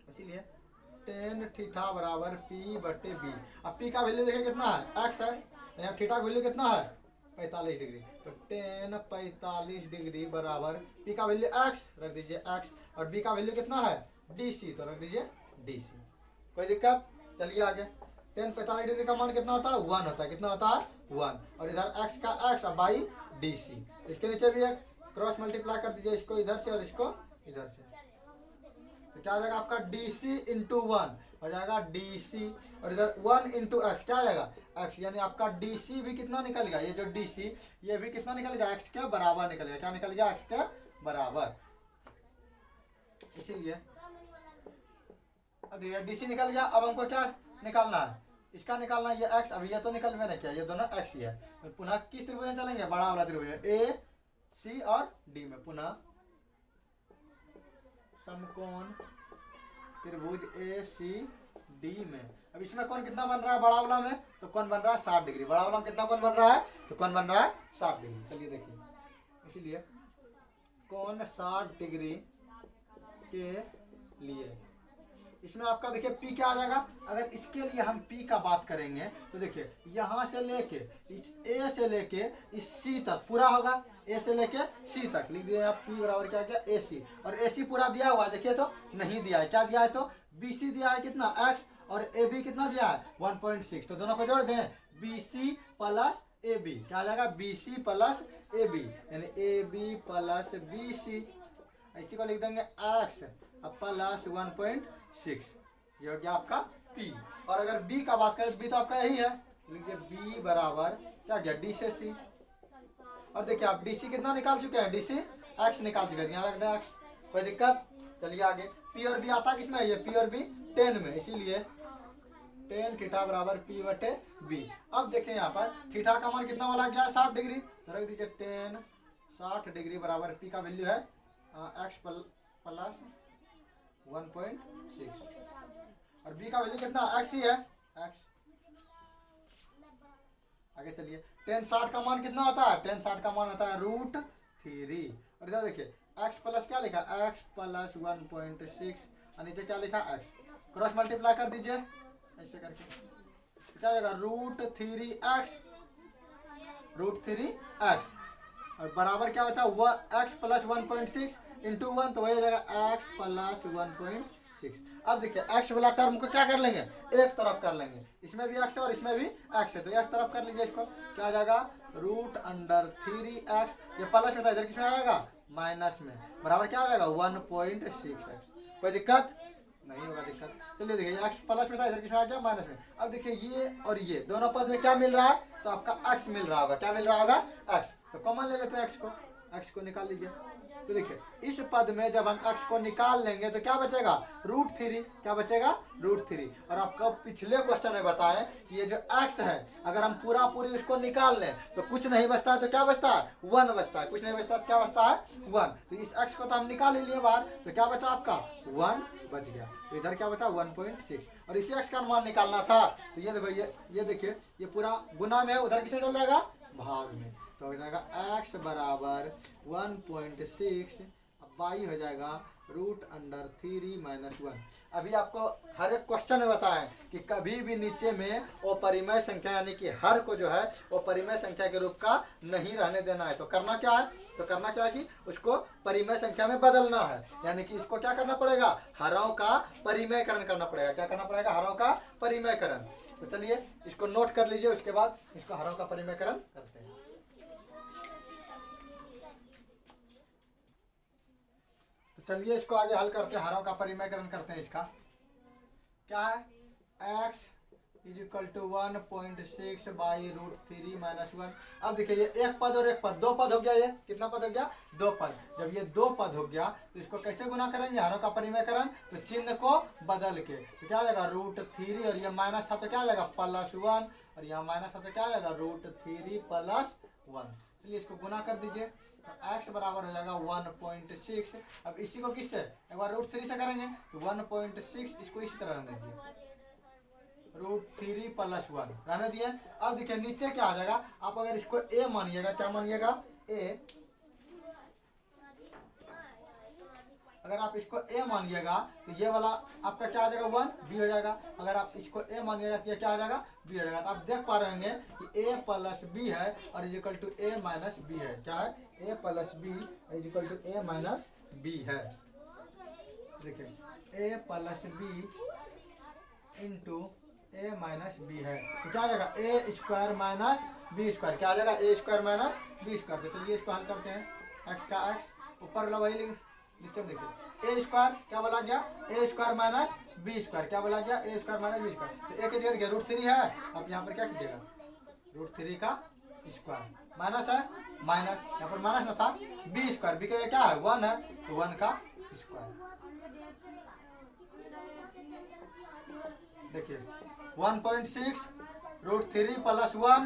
इसीलिए tan थीटा बराबर p बटे b। अब p का वैल्यू देखिए कितना है, x है। यहाँ थीटा का वैल्यू कितना है, 45 डिग्री। तो tan 45 डिग्री बराबर p का वैल्यू x, रख दीजिए x। और b का वैल्यू कितना है, dc, तो रख दीजिए dc। कोई दिक्कत, चलिए आगे। tan 45 डिग्री का मान कितना होता है, 1 होता है। कितना होता है, 1। और इधर x का x बाई dc। इसके नीचे भी एक क्रॉस मल्टीप्लाई कर दीजिए, इसको इधर से और इसको इधर से। तो क्या आ जाएगा आपका dc इंटू 1। हो जाएगा डी सी, और इधर 1 इंटू एक्स क्या आ जाएगा एक्स, यानी आपका डी सी भी कितना निकल गया, ये जो डी सी ये भी कितना निकल गया एक्स के बराबर निकल गया, क्या निकल गया एक्स के बराबर। इसीलिए अब ये डी सी निकल गया, अब हमको क्या निकालना है, इसका निकालना है, ये एक्स, अभी ये तो निकल मैंने किया, ये दोनों एक्स ही है। तो पुनः किस त्रिभुज में चलेंगे, बड़ा वाला त्रिभुज ए सी और डी में, पुनः समकोण त्रिभुज ए सी डी में। अब इसमें कौन कितना बन रहा है बड़ा वाला में, तो कौन बन रहा है 60 डिग्री, बड़ा वाला में कितना कौन बन रहा है, तो कौन बन रहा है 60 डिग्री। चलिए देखिए, इसीलिए कौन 60 डिग्री के लिए इसमें आपका देखिए P क्या आ जाएगा, अगर इसके लिए हम P का बात करेंगे तो देखिए यहाँ से लेके इस A से लेके इस C तक पूरा होगा, A से लेके C तक लिख दिया आप, P बराबर क्या गया AC, और AC पूरा दिया हुआ है, देखिए तो नहीं दिया है, क्या दिया है तो BC दिया है कितना X, और AB कितना दिया है 1.6, तो दोनों को जोड़ दें BC प्लस AB, क्या आ जाएगा BC प्लस AB, यानी AB प्लस BC, इसी को लिख देंगे X प्लस 1.6, ये हो गया आपका P। और अगर B का बात करें, B तो आपका यही है, लिखिए B बराबर क्या गया D से C, और देखिए आप DC कितना निकाल चुके हैं, DC X निकाल चुके हैं, यहाँ रख दें X, कोई दिक्कत। चलिए आगे, P और B आता है किसमें, ये P और B tan में, इसीलिए tan थीटा बराबर P बटे B। अब देखिए यहाँ पर थीटा का मान कितना वाला गया 60 डिग्री, तो रख दीजिए tan 60 डिग्री बराबर P का वैल्यू है X प्लस 1.6, और B का वैल्यू कितना X ही है X। आगे चलिए, tan 60 का मान कितना होता है, tan 60 का मान होता है √3, और इधर देखिए X प्लस क्या लिखा X प्लस 1.6, और नीचे क्या लिखा X, क्रॉस मल्टीप्लाई कर दीजिए ऐसे करके, क्या जाएगा √3x, और बराबर क्या होता है X प्लस 1.6 इंटू 1, तो वही हो जाएगा X प्लस 1.6। अब देखिए X वाला टर्म को क्या कर लेंगे, एक तरफ कर लेंगे, इसमें भी X है और इसमें भी X है, तो एक तरफ कर लीजिए इसको, क्या आ जाएगा √3x, ये प्लस में था, इधर किसमें आएगा माइनस में, बराबर क्या आ जाएगा 1.6x। कोई दिक्कत नहीं होगा, दिक्कत। चलिए देखिए X प्लस में था, इधर किसमें आ गया माइनस में। अब देखिए ये और ये दोनों पद में क्या मिल रहा है, तो आपका X मिल रहा होगा, क्या मिल रहा होगा X, तो कॉमन ले लेते हैं X को निकाल लीजिए। तो देखिए इस पद में जब हम X को निकाल लेंगे तो क्या बचेगा √3, क्या बचेगा √3, और आपको पिछले क्वेश्चन में बताएं कि ये जो X है अगर हम पूरी उसको निकाल लें तो कुछ नहीं बचता है, तो क्या बचता है 1 बचता है, कुछ नहीं बचता तो क्या बचता है 1, तो इस X को तो हम निकाल ही लिए बाहर, तो क्या बचा आपका 1 बच गया, तो इधर क्या बचा 1.6, और इसी X का मान निकालना था, तो ये देखो ये देखिए ये पूरा गुना में है, उधर किसे डल जाएगा भाग में, तो हो जाएगा X बराबर 1.6, अब y हो जाएगा √3 - 1। अभी आपको हर एक क्वेश्चन में बताएं कि कभी भी नीचे में अपरिमेय संख्या यानी कि हर को जो है वो परिमेय संख्या के रूप का नहीं रहने देना है, तो करना क्या है, कि उसको परिमेय संख्या में बदलना है, यानी कि इसको क्या करना पड़ेगा, हरों का परिमेयकरण करना पड़ेगा, क्या करना पड़ेगा हरों का परिमेयकरण। तो चलिए इसको नोट कर लीजिए, उसके बाद इसको हरों का परिमेयकरण करते हैं। तो चलिए इसको आगे हल करते हैं, हरों का परिमेयकरण करते हैं। इसका क्या है x = 1.6 बाई √3 - 1। अब देखिए ये एक पद और एक पद, दो पद हो गया, ये कितना पद हो गया, दो पद। जब ये दो पद हो गया तो इसको कैसे गुना करेंगे हरों का परिमेयकरण, तो चिन्ह को बदल के, तो क्या आ जाएगा √3, और ये माइनस था तो क्या आ जाएगा +1, और यहाँ माइनस था तो क्या आ जाएगा √3 + 1। चलिए इसको गुना कर दीजिए, तो x बराबर हो जाएगा 1.6। अब इसी को किससे, एक बार √3 से करेंगे तो 1.6, इसको इसी तरह रहने दिए, √3 + 1 रहने दिए। अब देखिए नीचे क्या आ जाएगा, आप अगर इसको a मानिएगा, क्या मानिएगा a, अगर आप इसको a मानिएगा तो ये वाला आपका क्या आ जाएगा 1 b हो जाएगा, अगर आप इसको a मानिएगा तो ये क्या आ जाएगा b हो जाएगा। तो आप देख पा रहे होंगे कि a + b है और = a - b है, क्या है a + b = a - b है। देखिए a + b * a - b है, तो क्या आ जाएगा a² - b², क्या आ जाएगा a² - b²। तो चलिए इसको हल करते हैं, x का x ऊपर वाला वही नीचे में देखिए ए स्क्वायर क्या बोला गया, ए स्क्वायर माइनस बी स्क्वायर क्या बोला गया, ए स्क्वायर माइनस बी स्क्वायर। तो ए की जगह देखिए √3 है, अब यहाँ पर क्या कीजिएगा √3 का स्क्वायर माइनस है माइनस, यहाँ पर माइनस ना था, बी स्क्वायर बी का क्या है 1 है, तो 1 का स्क्वायर। देखिए 1.6 √3 प्लस 1,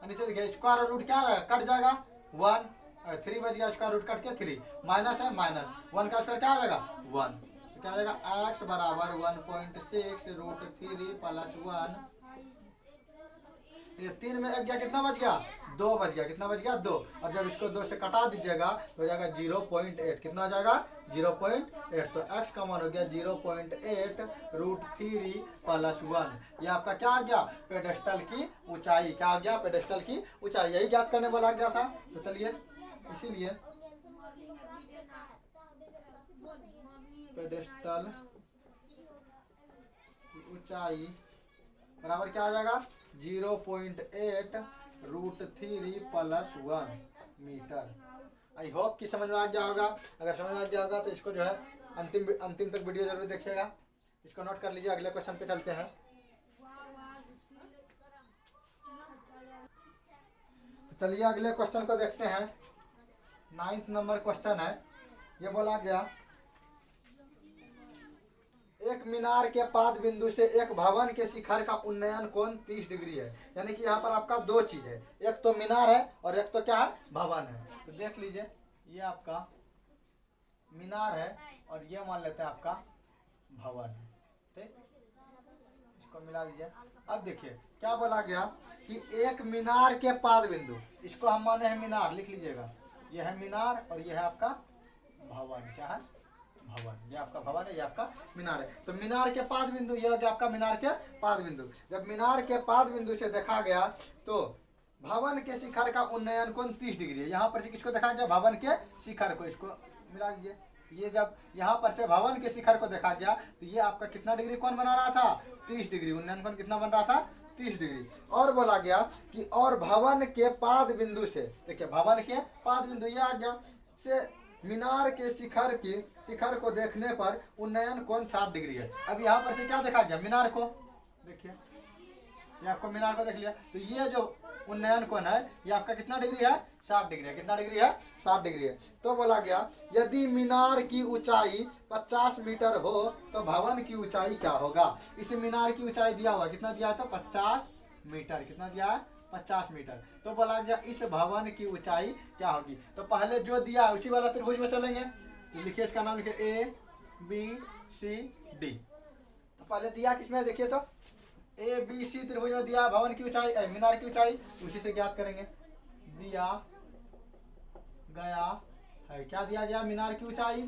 नीचे देखिए स्क्वायर और रूट क्या है कट जाएगा 1, 3 बच गया, स्क्वायर रूट कट के 3 माइनस है माइनस, 1 का स्क्वायर क्या आ जाएगा 1, तो क्या आ जाएगा x बराबर 1.6 √3 प्लस 1। ये 3 में एक गया कितना बच गया 2 बच गया, कितना बच गया 2, और जब इसको 2 से कटा दीजिएगा तो हो जाएगा 0.8, कितना हो जाएगा 0.8, तो x का मान हो गया 0.8 √3 प्लस 1। ये आपका क्या आ गया पेडेस्टल की ऊंचाई, क्या आ गया पेडेस्टल की ऊंचाई, यही ज्ञात करने वाला गया था। तो चलिए इसीलिए पेडेस्टल की ऊंचाई बराबर क्या आ जाएगा 0.8 √3 प्लस 1 मीटर। आई होप कि समझ में आ गया होगा, अगर समझ में आ गया होगा तो इसको जो है अंतिम तक वीडियो जरूर देखिएगा, इसको नोट कर लीजिए। अगले क्वेश्चन पे चलते हैं। तो चलिए अगले क्वेश्चन को देखते हैं। 9th नंबर क्वेश्चन है, ये बोला गया एक मीनार के पाद बिंदु से एक भवन के शिखर का उन्नयन कोण 30 डिग्री है। यानी कि यहाँ पर आपका दो चीज है, एक तो मीनार है और एक तो क्या है भवन है। तो देख लीजिए ये आपका मीनार है और ये मान लेते हैं आपका भवन है, ठीक, इसको मिला दीजिए। अब देखिए क्या बोला गया कि एक मीनार के पाद बिंदु, इसको हम माने हैं मीनार, लिख लीजिएगा, यह है मीनार और यह है आपका भवन, क्या है भवन, ये आपका भवन है, ये आपका मीनार है। तो मीनार के पाद बिंदु, ये हो गया आपका मीनार के पाद बिंदु। जब मीनार के पाद बिंदु से देखा गया तो भवन के शिखर का उन्नयन कोण 30 डिग्री है। यहाँ पर से किसको देखा गया भवन के शिखर को, इसको मिला दीजिए। ये जब यहाँ पर से भवन के शिखर को देखा गया तो ये आपका कितना डिग्री कोण बना रहा था 30 डिग्री, उन्नयन कोण कितना बन रहा था 30 डिग्री। और बोला गया कि और भवन के पाद बिंदु से, देखिए भवन के पाद बिंदु ये आ गया से मीनार के शिखर को देखने पर उन्नयन कोण 60 डिग्री है। अब यहाँ पर से क्या देखा गया मीनार को, देखिए ये आपको मीनार को देख लिया, तो ये जो उन्नयन कोण है ये आपका कितना डिग्री है 60 डिग्री है, कितना डिग्री है 60 डिग्री है। तो बोला गया यदि मीनार की ऊंचाई 50 मीटर हो तो भवन की ऊंचाई क्या होगा। इस मीनार की ऊंचाई दिया हुआ कितना दिया है तो 50 मीटर, कितना दिया है 50 मीटर। तो बोला गया इस भवन की ऊंचाई क्या होगी। तो पहले जो दिया उसी वाला त्रिभुज में चलेंगे, तो लिखिए इसका नाम लिखिए ABCD। तो पहले दिया किसमें देखिए तो ABC त्रिभुज में दिया भवन की ऊंचाई मीनार की ऊंचाई, उसी से ज्ञात करेंगे। दिया गया है, क्या दिया गया मीनार की ऊंचाई,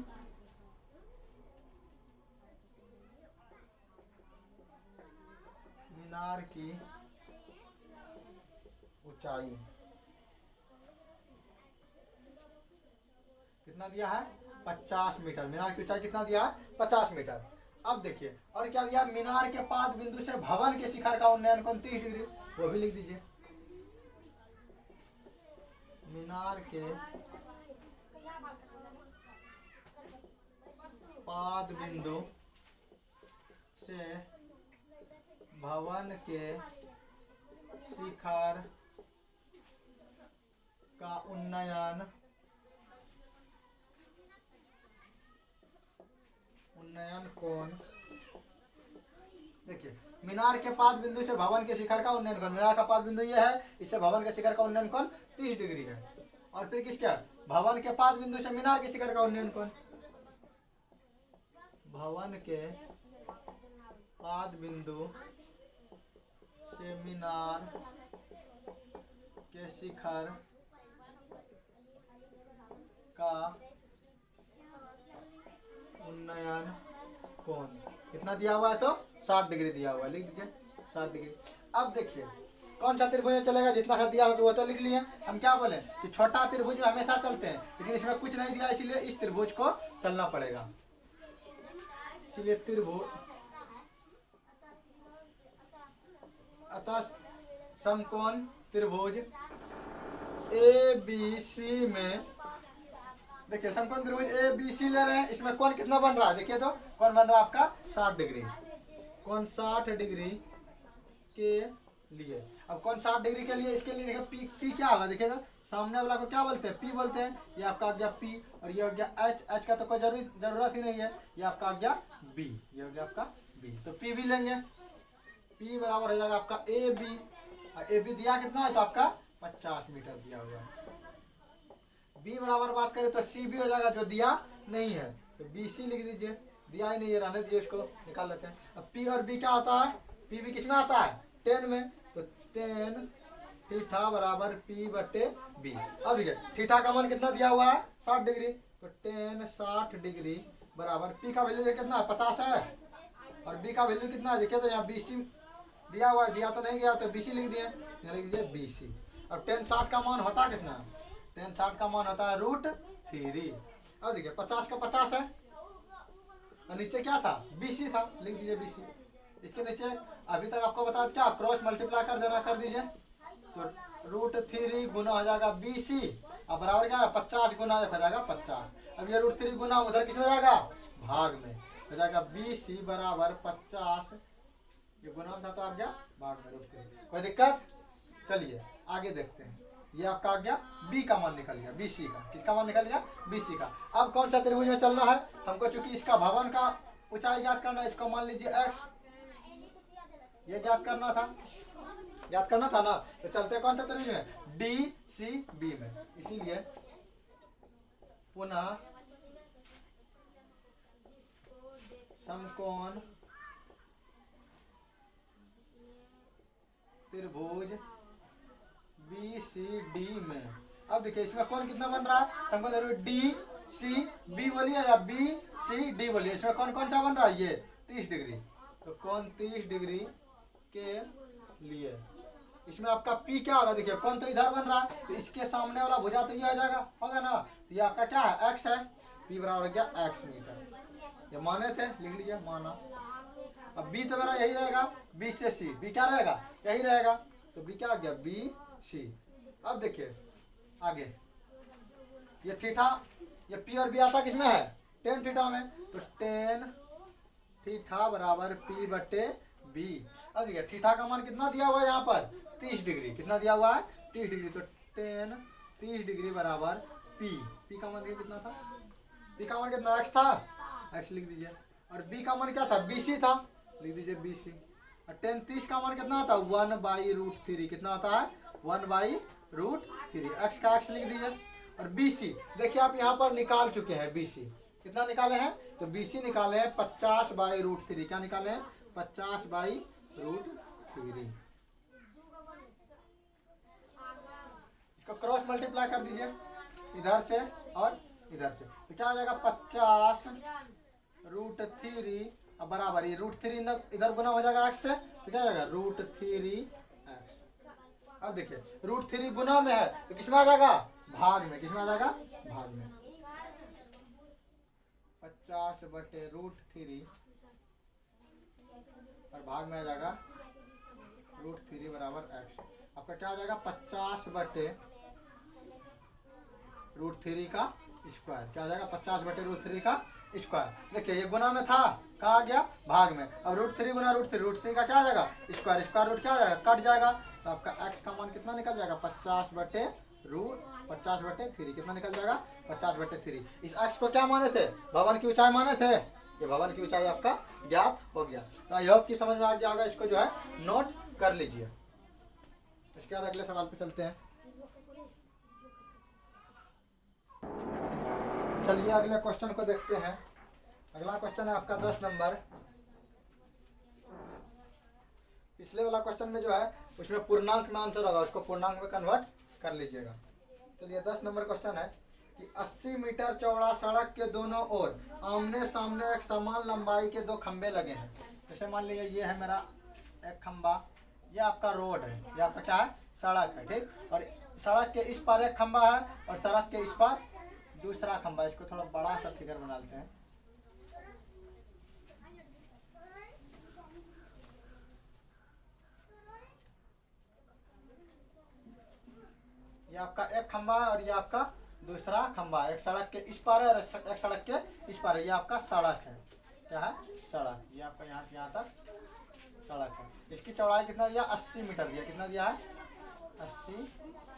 मीनार की ऊंचाई कितना दिया है 50 मीटर, मीनार की ऊंचाई कितना दिया है 50 मीटर। अब देखिए और क्या दिया मीनार के पाद बिंदु से भवन के शिखर का उन्नयन कोण 30 डिग्री, वो भी लिख दीजिए। मीनार के पाद बिंदु से भवन के शिखर का उन्नयन कोण, देखिए मीनार के पाद बिंदु से भवन के शिखर का उन्नयन कोण, मीनार का पाद बिंदु ये है, इससे भवन के शिखर का उन्नयन कोण 30 डिग्री है। और फिर किसका भवन के पाद बिंदु से मीनार के शिखर का उन्नयन कोण, भवन के पाद बिंदु से मीनार के शिखर का उन्नयन कोण कितना दिया हुआ है तो 60 डिग्री दिया हुआ है, लिख दीजिए 60 डिग्री। अब देखिए कौन सा त्रिभुज में चलेगा, जितना सा दिया हो तो वो तो लिख लिए। हम क्या बोले कि छोटा त्रिभुज में हमेशा चलते हैं, लेकिन इसमें कुछ नहीं दिया इसीलिए इस त्रिभुज को चलना पड़ेगा। इसीलिए त्रिभुज अतः समकोण त्रिभुज ABC में देखिए समकोण त्रिभुज ए बी सी ले रहे हैं, इसमें कोण कितना बन रहा है देखिए तो, कौन बन रहा है आपका 60 डिग्री, कौन 60 डिग्री के लिए। अब कौन 60 डिग्री के लिए, इसके लिए देखिए पी, पी क्या होगा देखिए तो, सामने वाला को क्या बोलते हैं, पी बोलते हैं। ये आपका आ गया पी, और ये हो गया एच, एच का तो कोई जरूरत ही नहीं है, ये आपका आ गया बी, ये हो गया आपका बी। तो पी भी लेंगे, पी बराबर हो जाएगा आपका ए बी, और ए बी दिया कितना है तो आपका 50 मीटर दिया हुआ है। बी बराबर बात करें तो सी भी हो जाएगा, जो दिया नहीं है तो बी सी लिख दीजिए, दिया ही नहीं है रहने दीजिए, इसको निकाल लेते हैं। अब पी और बी क्या होता है, पी भी किस में आता है 10 में, तो 10 थीटा बराबर पी बटे बी। अब देखिए थीटा का मान कितना दिया हुआ है 60 डिग्री, तो 10 60 डिग्री बराबर पी का वैल्यू कितना है 50 है, और बी का वैल्यू कितना है देखिए तो यहाँ बी सी दिया हुआ है, दिया तो नहीं गया तो बी सी लिख दिए, यहाँ लिख दीजिए बी सी। अब 10 60 का मान होता है कितना, 10 60 का मान होता है √3। अब देखिए 50 का 50 है, और नीचे क्या था BC था, लिख दीजिए BC। इसके नीचे अभी तक आपको बताया क्या, क्रॉस मल्टीप्लाई कर देना, कर दीजिए, तो √3 गुना हो जाएगा BC, अब बराबर क्या है 50 गुना हो जाएगा 50। अब ये √3 गुना उधर किस में जाएगा, भाग में हो जाएगा, BC बराबर 50, ये गुना था तो आ गया भाग में √3। कोई दिक्कत, चलिए आगे देखते हैं। ये आपका आ गया बी का मान निकल गया, BC का, किसका मान निकल गया BC का। अब कौन सा त्रिभुज में चलना है हमको, चूंकि इसका भवन का ऊंचाई ज्ञात करना है, इसको मान लीजिए x, ये ज्ञात करना था ना, तो चलते कौन सा त्रिभुज में DCB में। इसीलिए पुनः समकोण त्रिभुज BCD में। अब देखिए इसमें कौन कितना बन रहा है, समकोण त्रिभुज DCB बोलिए या BCD बोलिए, इसमें कौन कौन सा बन रहा है, ये 30 डिग्री, तो कौन 30 डिग्री के लिए। इसमें आपका P क्या होगा देखिए, कौन तो इधर बन रहा है, तो इसके सामने वाला भुजा तो ये हो जाएगा, होगा ना, तो ये आपका क्या है x है, P बराबर हो गया x मीटर, ये माने थे लिख लीजिए माना। अब B तो मेरा यही रहेगा, B से C, B क्या रहेगा यही रहेगा, तो B क्या आ गया BC। अब देखिए आगे ये थीटा, ये P और B आता किसमें है tan थीटा में, तो tan थीटा बराबर P बटे B। अब देखिए थीटा का मान कितना दिया हुआ है यहाँ पर 30 डिग्री, कितना दिया हुआ है 30 डिग्री, तो tan 30 डिग्री बराबर P का मान कितना था, P का मान कितना x था, x लिख दीजिए, और B का मान क्या था BC था, लिख दीजिए BC। और tan 30 का मान कितना आता है 1/√3, कितना आता है 1/√3, x का x लिख दीजिए। और BC देखिए आप यहाँ पर निकाल चुके हैं, BC कितना निकाले हैं, तो BC निकाले हैं 50/√3, क्या निकाले हैं 50/√3। इसको क्रॉस मल्टीप्लाई कर दीजिए इधर से और इधर से, तो क्या आ जाएगा 50√3, अब बराबर ये √3 इधर गुना हो जाएगा x से, तो क्या आ जाएगा √3x। अब देखिए √3 गुना में है तो किसमें आ जाएगा भाग में, किसमें आ जाएगा भाग में, 50/√3 और भाग में आ जाएगा √3 बराबर x। आपका क्या आ जाएगा 50/√3 का स्क्वायर, क्या आ जाएगा 50/√3 का स्क्वायर। देखिए ये गुना में था, कहाँ आ गया भाग में, अब √3 गुना √3 का क्या आ जाएगा स्क्वायर, स्क्वायर रूट क्या आ जाएगा कट जाएगा, तो आपका x का मान कितना निकल जाएगा 50/3, कितना निकल जाएगा 50/3। इस x को क्या माने थे, भवन की ऊंचाई माने थे, ये भवन की ऊंचाई आपका ज्ञात हो गया। तो आई होप की समझ में आ गया होगा, इसको जो है नोट कर लीजिए। इसके बाद अगले सवाल पे चलते हैं। चलिए अगले क्वेश्चन को देखते हैं। अगला क्वेश्चन है आपका 10 नंबर। पिछले वाला क्वेश्चन में जो है उसमें पूर्णांक में आंसर होगा, उसको पूर्णांक में कन्वर्ट कर लीजिएगा। चलिए 10 नंबर क्वेश्चन है कि 80 मीटर चौड़ा सड़क के दोनों ओर आमने सामने एक समान लंबाई के 2 खंबे लगे हैं। जैसे मान लीजिए ये है मेरा एक खंबा, ये आपका रोड है, ये आपका क्या है सड़क है, ठीक, और सड़क के इस पार एक खंबा है और सड़क के इस पार दूसरा खंबा। इसको थोड़ा बड़ा सा फिगर बना लेते हैं। ये आपका एक खंबा है और ये आपका दूसरा खंभा, एक सड़क के इस पार है और एक सड़क के इस पार है। ये आपका सड़क है, क्या है, सड़क। ये आपका यहाँ से यहाँ तक सड़क है। इसकी चौड़ाई कितना दिया, 80 मीटर दिया। कितना दिया है, 80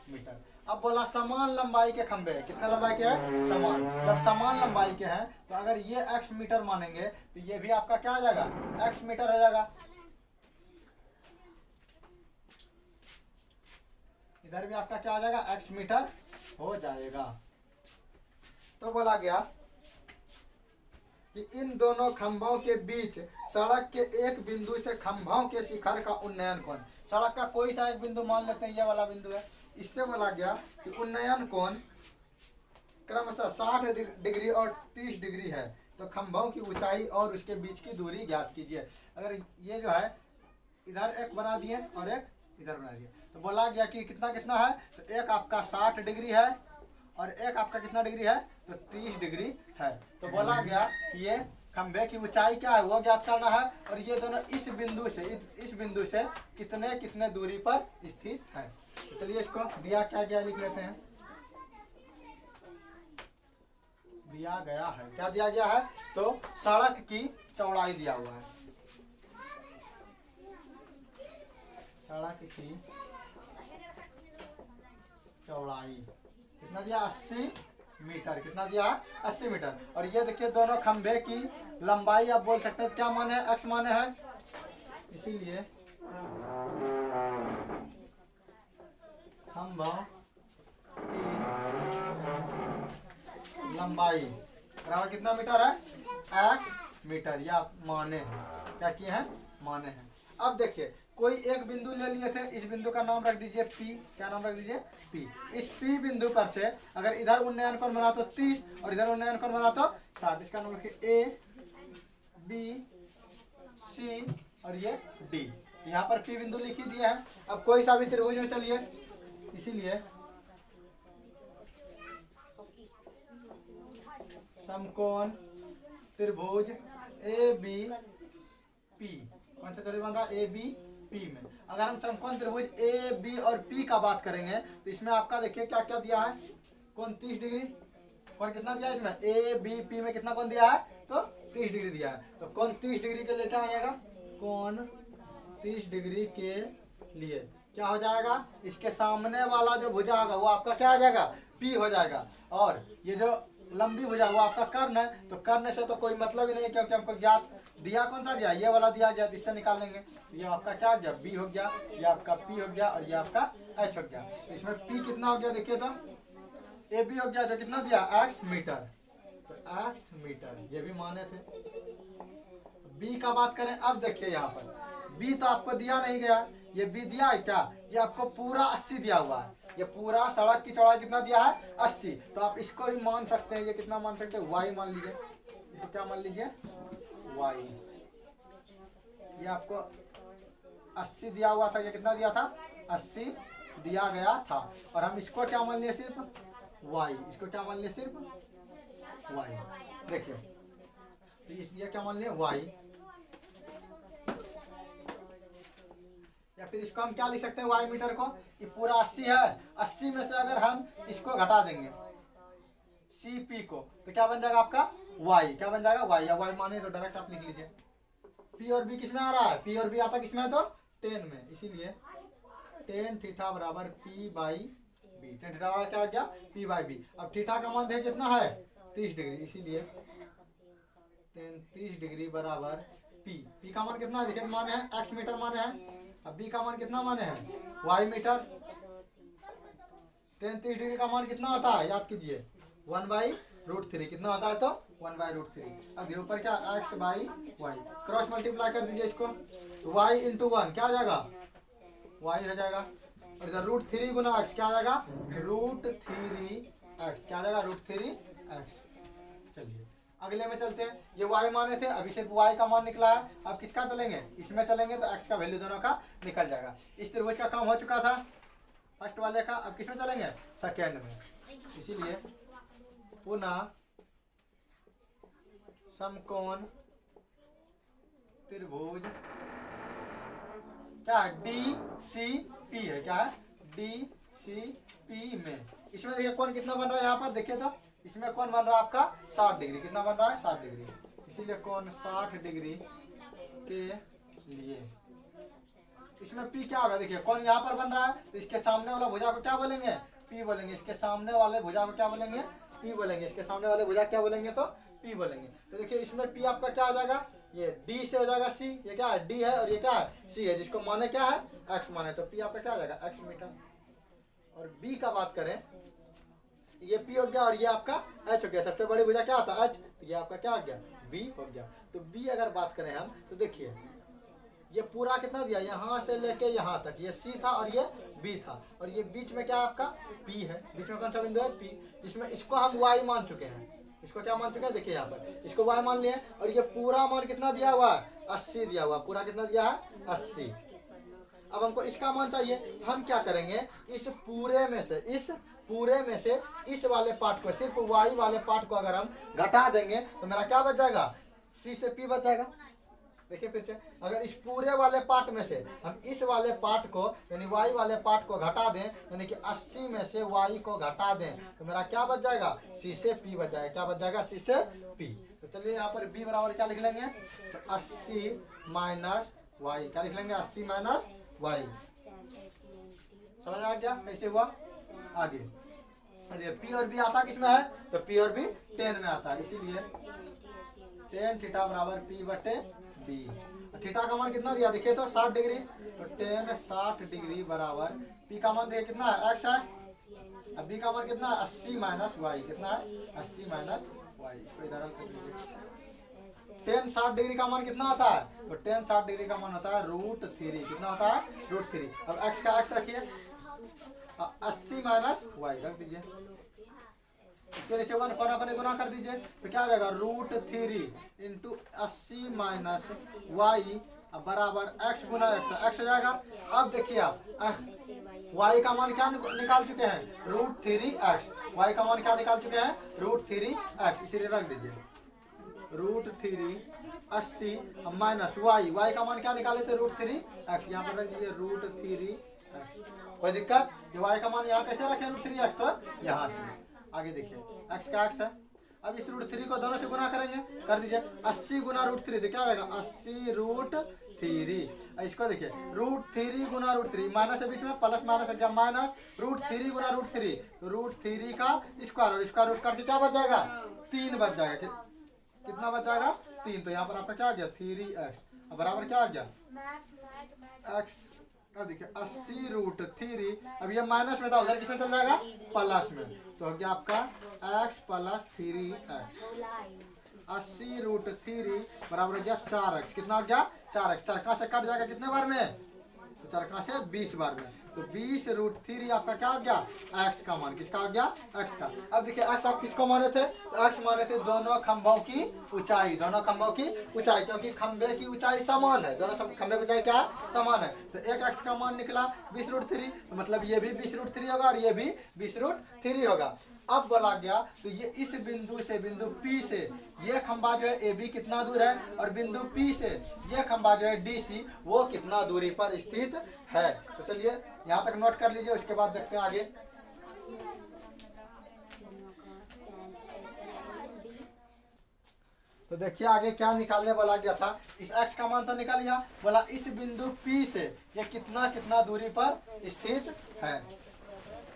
मीटर। अब बोला समान लंबाई के खंभे, कितने लंबाई के हैं, समान। जब समान लंबाई के हैं तो अगर ये x मीटर मानेंगे तो ये भी आपका क्या आ जाएगा, x मीटर हो जाएगा। इधर भी आपका क्या आ जाएगा, x मीटर हो जाएगा। तो बोला गया कि इन दोनों खंभों के बीच सड़क के एक बिंदु से खंभों के शिखर का उन्नयन कोण, सड़क का कोई सा एक बिंदु मान लेते हैं, ये वाला बिंदु है। इससे बोला गया कि उन्नयन कोण क्रमशः 60 डिग्री और 30 डिग्री है। तो खंभों की ऊंचाई और उसके बीच की दूरी ज्ञात कीजिए। अगर ये जो है इधर एक बना दिए और एक इधर बना दिए, तो बोला गया कि कितना कितना है, तो एक आपका 60 डिग्री है और एक आपका कितना डिग्री है, तो 30 डिग्री है। तो बोला गया कि ये खंभे की ऊंचाई क्या है वो ज्ञात करना है, और ये दोनों इस बिंदु से कितने कितने दूरी पर स्थित है। तो चलिए इसको दिया क्या गया लिख लेते हैं। दिया गया है, क्या दिया गया है, तो सड़क की चौड़ाई दिया हुआ है। सड़क की चौड़ाई कितना दिया, 80 मीटर। कितना दिया, 80 मीटर। और ये देखिए दोनों खंभे की लंबाई आप बोल सकते हैं क्या माने है, x माने है। इसीलिए खंभों की लंबाई बराबर कितना मीटर है, x मीटर। या माने हैं, क्या किए हैं, माने हैं। अब देखिए कोई एक बिंदु ले लिए थे, इस बिंदु का नाम रख दीजिए P। क्या नाम रख दीजिए, P। इस P बिंदु पर से अगर इधर उन्नयन कोण बना तो 30 और इधर उन्नयन कोण बना तो 60। इसका नाम रखिए A B C और ये D। यहाँ पर P बिंदु लिख ही दिया है। अब कोई सा भी त्रिभुज में चलिए, इसीलिए समकोण त्रिभुज ABP, कौन सा त्रिभुज बन रहा है, ABP में। अगर हम समकोण त्रिभुज AB और P का बात करेंगे तो इसमें आपका देखिए क्या क्या दिया है, कोण 30 डिग्री। कोण कितना दिया है इसमें, ABP में कितना कोण दिया है, तो 30 डिग्री दिया है। तो कोण 30 डिग्री के लिए क्या हो जाएगा, कोण 30 डिग्री के लिए क्या हो जाएगा, इसके सामने वाला जो भुजा होगा वो आपका क्या आ जाएगा, P हो जाएगा। और ये जो लंबी भुजा वो आपका कर्ण है, तो कर्ण से तो कोई मतलब ही नहीं, क्योंकि हमको ज्ञात दिया कौन सा गया, ये वाला दिया गया, इससे निकाल लेंगे। तो ये आपका क्या हो गया, B हो गया, ये आपका P हो गया और ये आपका H हो गया। तो इसमें P कितना हो गया देखिए, तो AB हो गया जो कितना दिया, x मीटर। तो x मीटर ये भी माने थे। B का बात करें, अब देखिए यहाँ पर B तो आपको दिया नहीं गया, ये B दिया है क्या, ये आपको पूरा 80 दिया हुआ है। ये पूरा सड़क की चौड़ाई कितना दिया है, 80। तो आप इसको भी मान सकते हैं, ये कितना मान सकते हैं, y मान लीजिए। इसको क्या मान लीजिए, y। ये आपको 80 दिया हुआ था, ये कितना दिया था, 80 दिया गया था। और हम इसको क्या मान लिए, सिर्फ y। इसको क्या मान लिए, सिर्फ y। देखिए तो ये क्या मान लिए, y। या फिर इसको हम क्या लिख सकते हैं, y मीटर को, ये पूरा 80 है, 80 में से अगर हम इसको घटा देंगे CP को तो क्या बन जाएगा आपका, y। क्या बन जाएगा, y। या y माने तो डायरेक्ट आप लिख लीजिए। P और B किस में आ रहा है, P और B आता किस में है, तो 10 में। इसीलिए tan थीटा बराबर P by B। tan theta बराबर क्या आ गया, P बाई B। अब थीटा का मान देखिए कितना है, 30 डिग्री। इसीलिए tan 30 डिग्री बराबर P का मान कितना है, देखिए माने हैं x मीटर माने हैं। अब B का मान कितना माने हैं, y मीटर। tan 30 डिग्री का मान कितना होता है, याद कीजिए, 1/√3। कितना होता है, तो 1/√3। अब ऊपर क्या, x by y। Cross multiply कर दीजिए इसको, y इंटू 1 क्या आ जाएगा, y हो जाएगा। और इधर √3 गुना x क्या आ जाएगा, √3x। क्या आ जाएगा, √3x। चलिए अगले में चलते हैं। ये y माने थे, अभी सिर्फ y का मान निकला है। अब किसका चलेंगे, इसमें चलेंगे तो x का वैल्यू दोनों का निकल जाएगा। इस त्रिभुज का काम हो चुका था फर्स्ट वाले का, अब किसमें चलेंगे, सेकेंड में। इसीलिए पुनः समकोण त्रिभुज क्या है, DCP है, क्या है, सी पी में। इसमें देखिए कोण कितना बन रहा है यहाँ पर देखिए तो इसमें कोण बन रहा है आपका 60 डिग्री। कितना बन रहा है 60 डिग्री। इसीलिए कोण 60 डिग्री के लिए इसमें P क्या होगा देखिए कोण यहाँ पर बन रहा है तो इसके सामने वाला भुजा को क्या बोलेंगे P बोलेंगे। इसके सामने वाले भुजा को क्या बोलेंगे P बोलेंगे। इसके सामने वाले भुजा क्या बोलेंगे तो P बोलेंगे। तो देखिए इसमें P आपका क्या हो जाएगा ये D से हो जाएगा C। ये क्या है D है और ये क्या है C है जिसको माने क्या है X माने। तो P आपका क्या हो जाएगा X मीटर। और B का बात करें ये P हो गया और ये आपका H हो गया। सबसे बड़ी भुजा क्या होता है H। तो ये आपका क्या हो गया B हो गया। तो B अगर बात करें हम तो देखिए ये पूरा कितना दिया यहाँ से लेके यहाँ तक ये C था और ये B था और ये बीच में क्या आपका P है। बीच में कौन सा बिंदु है P जिसमें इसको हम Y मान चुके हैं। इसको क्या मान चुके हैं देखिए यहाँ पर इसको Y मान लिए और ये पूरा मान कितना दिया हुआ है 80 दिया हुआ। पूरा कितना दिया है 80। अब हमको इसका मान चाहिए तो हम क्या करेंगे इस पूरे में से इस वाले पार्ट को सिर्फ Y वाले पार्ट को अगर हम घटा देंगे तो मेरा क्या बच जाएगा C से P बच जाएगा। देखिए फिर से अगर इस पूरे वाले पार्ट में से हम इस वाले पार्ट को यानी Y वाले पार्ट को घटा दें यानी कि 80 में से Y को घटा दें तो मेरा क्या बच जाएगा C से P बच जाएगा। क्या बच जाएगा C से P। तो चलिए यहाँ पर B बराबर क्या लिख लेंगे तो 80 माइनस Y। क्या लिख लेंगे 80 माइनस Y। समझ आ गया कैसे हुआ। आगे P और B आता किसमें है तो P और B tan में आता है। इसीलिए tan थीटा बराबर P बटे B। थीटा का मान कितना दिया देखिए तो 60 डिग्री। तो tan 60 डिग्री बराबर P का मान देखिए कितना है X है। अब B का मान कितना है 80 माइनस Y। कितना है 80 माइनस Y। इसको इधर कर लीजिए। tan 60 डिग्री का मान कितना होता है तो tan 60 डिग्री का मान होता है √3। कितना होता है √3। अब X का X रखिए 80 माइनस Y रख दीजिए। इसके नीचे 1 कोना कोने गुना कर दीजिए तो क्या आ जाएगा √3 इंटू 80 माइनस Y बराबर X गुना X हो जाएगा। अब देखिए आप Y का मान क्या निकाल चुके हैं √3x। Y का मान क्या निकाल चुके हैं √3x। इसीलिए रख दीजिए √3 80 माइनस Y का मान क्या निकाले थे √3x। यहाँ पर रख दीजिए √3x। कोई दिक्कत ये Y का मान यहाँ कैसे रखें √3x तो यहाँ से। आगे देखिए x का x है। अब इस √3 को दोनों से गुना करेंगे कर दीजिए 80 गुना √3 तो क्या आएगा 80 √3। इसको देखिए √3 गुना √3 माइनस है बीच में प्लस माइनस है माइनस √3 गुना √3 तो √3 का स्क्वायर और स्क्वायर रूट करके क्या बच जाएगा 3 बच जाएगा। कितना बच जाएगा 3। तो यहाँ पर आपका क्या आ गया 3x बराबर क्या आ गया x। अब देखिए 80 √3 अब ये माइनस में था उधर किसमें चल जाएगा प्लस में। तो हो गया आपका x प्लस 3x। 80 √3 बराबर हो गया 4x। कितना हो गया 4x। चरका से कट जाएगा कितने बार में तो चरका से 20 बार में। तो 20 √3 आपका क्या हो गया x का मान। किसका हो गया x का। अब देखिए x आप किसको माने थे तो x माने थे दोनों खंभों की ऊंचाई। दोनों खंभों की ऊंचाई क्योंकि खंभे की ऊंचाई समान है। दोनों खंभे की ऊंचाई क्या है समान है। तो एक x का मान निकला 20 √3 तो मतलब ये भी 20 √3 होगा और ये भी 20 √3 होगा। अब बोला गया तो ये इस बिंदु से बिंदु P से ये खंभा जो है AB कितना दूर है और बिंदु P से ये खंभा जो है DC वो कितना दूरी पर स्थित है। तो चलिए यहाँ तक नोट कर लीजिए उसके बाद देखते हैं आगे। तो देखिए आगे क्या निकालने बोला गया था। इस x का मान तो निकल गया बोला इस बिंदु P से ये कितना दूरी पर स्थित है।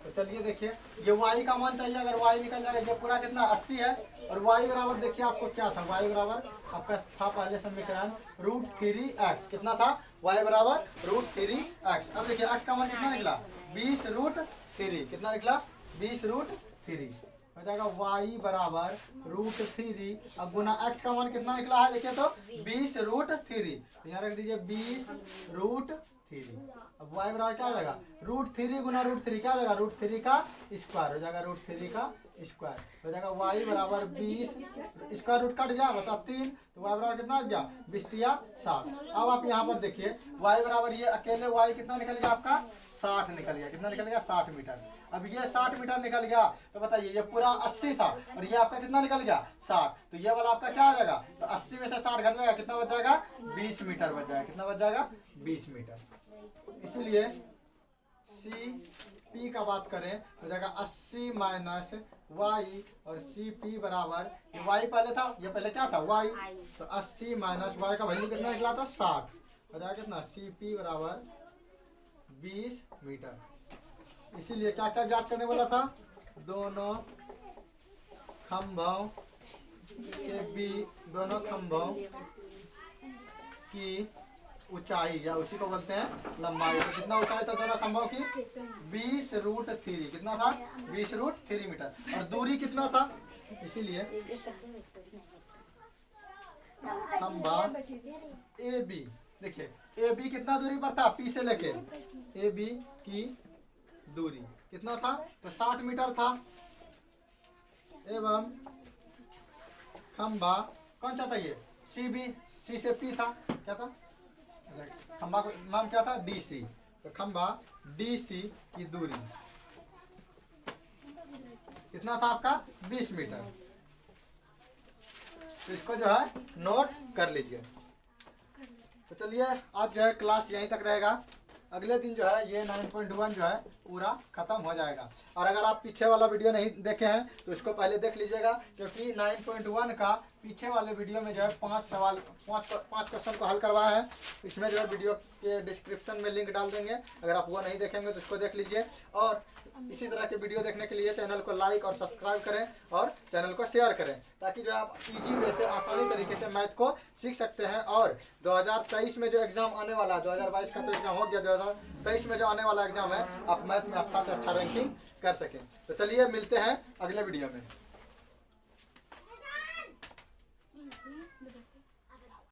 तो चलिए देखिए ये y का मान चाहिए। अगर y निकल जाएगा ये पूरा कितना 80 है और y बराबर देखिए आपको क्या था y बराबर आपका था पहले समीकरण √3x। कितना था y बराबर √3x। अब देखिए x का मान कितना निकला 20 √3। कितना निकला 20 √3 हो जाएगा y बराबर √3। अब गुना x का मान कितना निकला है देखिए तो 20 √3। यहाँ रख दीजिए 20 √3। अब y बराबर क्या हो जाएगा √3 गुना √3 क्या हो जाएगा √3 का स्क्वायर हो जाएगा √3 का स्क्वायर हो जाएगा y बराबर 20 स्क्वायर रूट कट गया बता 3 तो y बराबर कितना हो गया 20 या 60। अब आप यहाँ पर देखिए y बराबर ये अकेले y कितना निकल गया आपका 60 निकल गया। कितना निकल गया 60 मीटर। अब ये 60 मीटर निकल गया तो बताइए ये पूरा 80 था और ये आपका कितना निकल गया 60 तो ये वाला आपका क्या आ जाएगा तो 80 में से 60 घट जाएगा कितना बच जाएगा 20 मीटर बच जाएगा। कितना बच जाएगा 20 मीटर। इसीलिए C पी का बात करें तो जाएगा 80 माइनस वाई और सी पी बराबर, ये वाई पहले था, ये पहले क्या था वाई, तो 80 माइनस वाई का वैल्यू कितना निकला था 60, हो जाएगा कितना सी पी बराबर 20 मीटर। इसीलिए क्या क्या ज्ञात करने वाला था, दोनों खंभों की ऊंचाई या उसी को बोलते हैं लंबाई। तो कितना ऊंचाई था दोनों खंभों की 20√3, कितना था 20√3 मीटर, और दूरी कितना था, इसीलिए खंभा ए बी, देखिए ए बी कितना दूरी पर था पी से लेके, ए बी की दूरी कितना था, तो 60 मीटर था, एवं खंभा कौन सा था ये सी बी, सी से पी था, क्या था खंभा का नाम क्या था डी सी, तो खंभा डी सी की दूरी कितना था आपका 20 मीटर। तो इसको जो है नोट कर लीजिए। तो चलिए आज जो है क्लास यहीं तक रहेगा, अगले दिन जो है ये 9.1 जो है पूरा खत्म हो जाएगा। और अगर आप पीछे वाला वीडियो नहीं देखे हैं तो इसको पहले देख लीजिएगा, क्योंकि 9.1 का पीछे वाले वीडियो में जो है 5 क्वेश्चन को हल करवाया है। इसमें जो है वीडियो के डिस्क्रिप्शन में लिंक डाल देंगे, अगर आप वो नहीं देखेंगे तो उसको देख लीजिए। और इसी तरह के वीडियो देखने के लिए चैनल को लाइक और सब्सक्राइब करें और चैनल को शेयर करें, ताकि जो आप इजी वे से आसानी तरीके से मैथ को सीख सकते हैं। और 2023 में जो एग्ज़ाम आने वाला है, 2022 का तो एग्ज़ाम हो गया, 2023 में जो आने वाला एग्ज़ाम है आप मैथ में अच्छा से अच्छा रैंकिंग कर सकें। तो चलिए मिलते हैं अगले वीडियो में।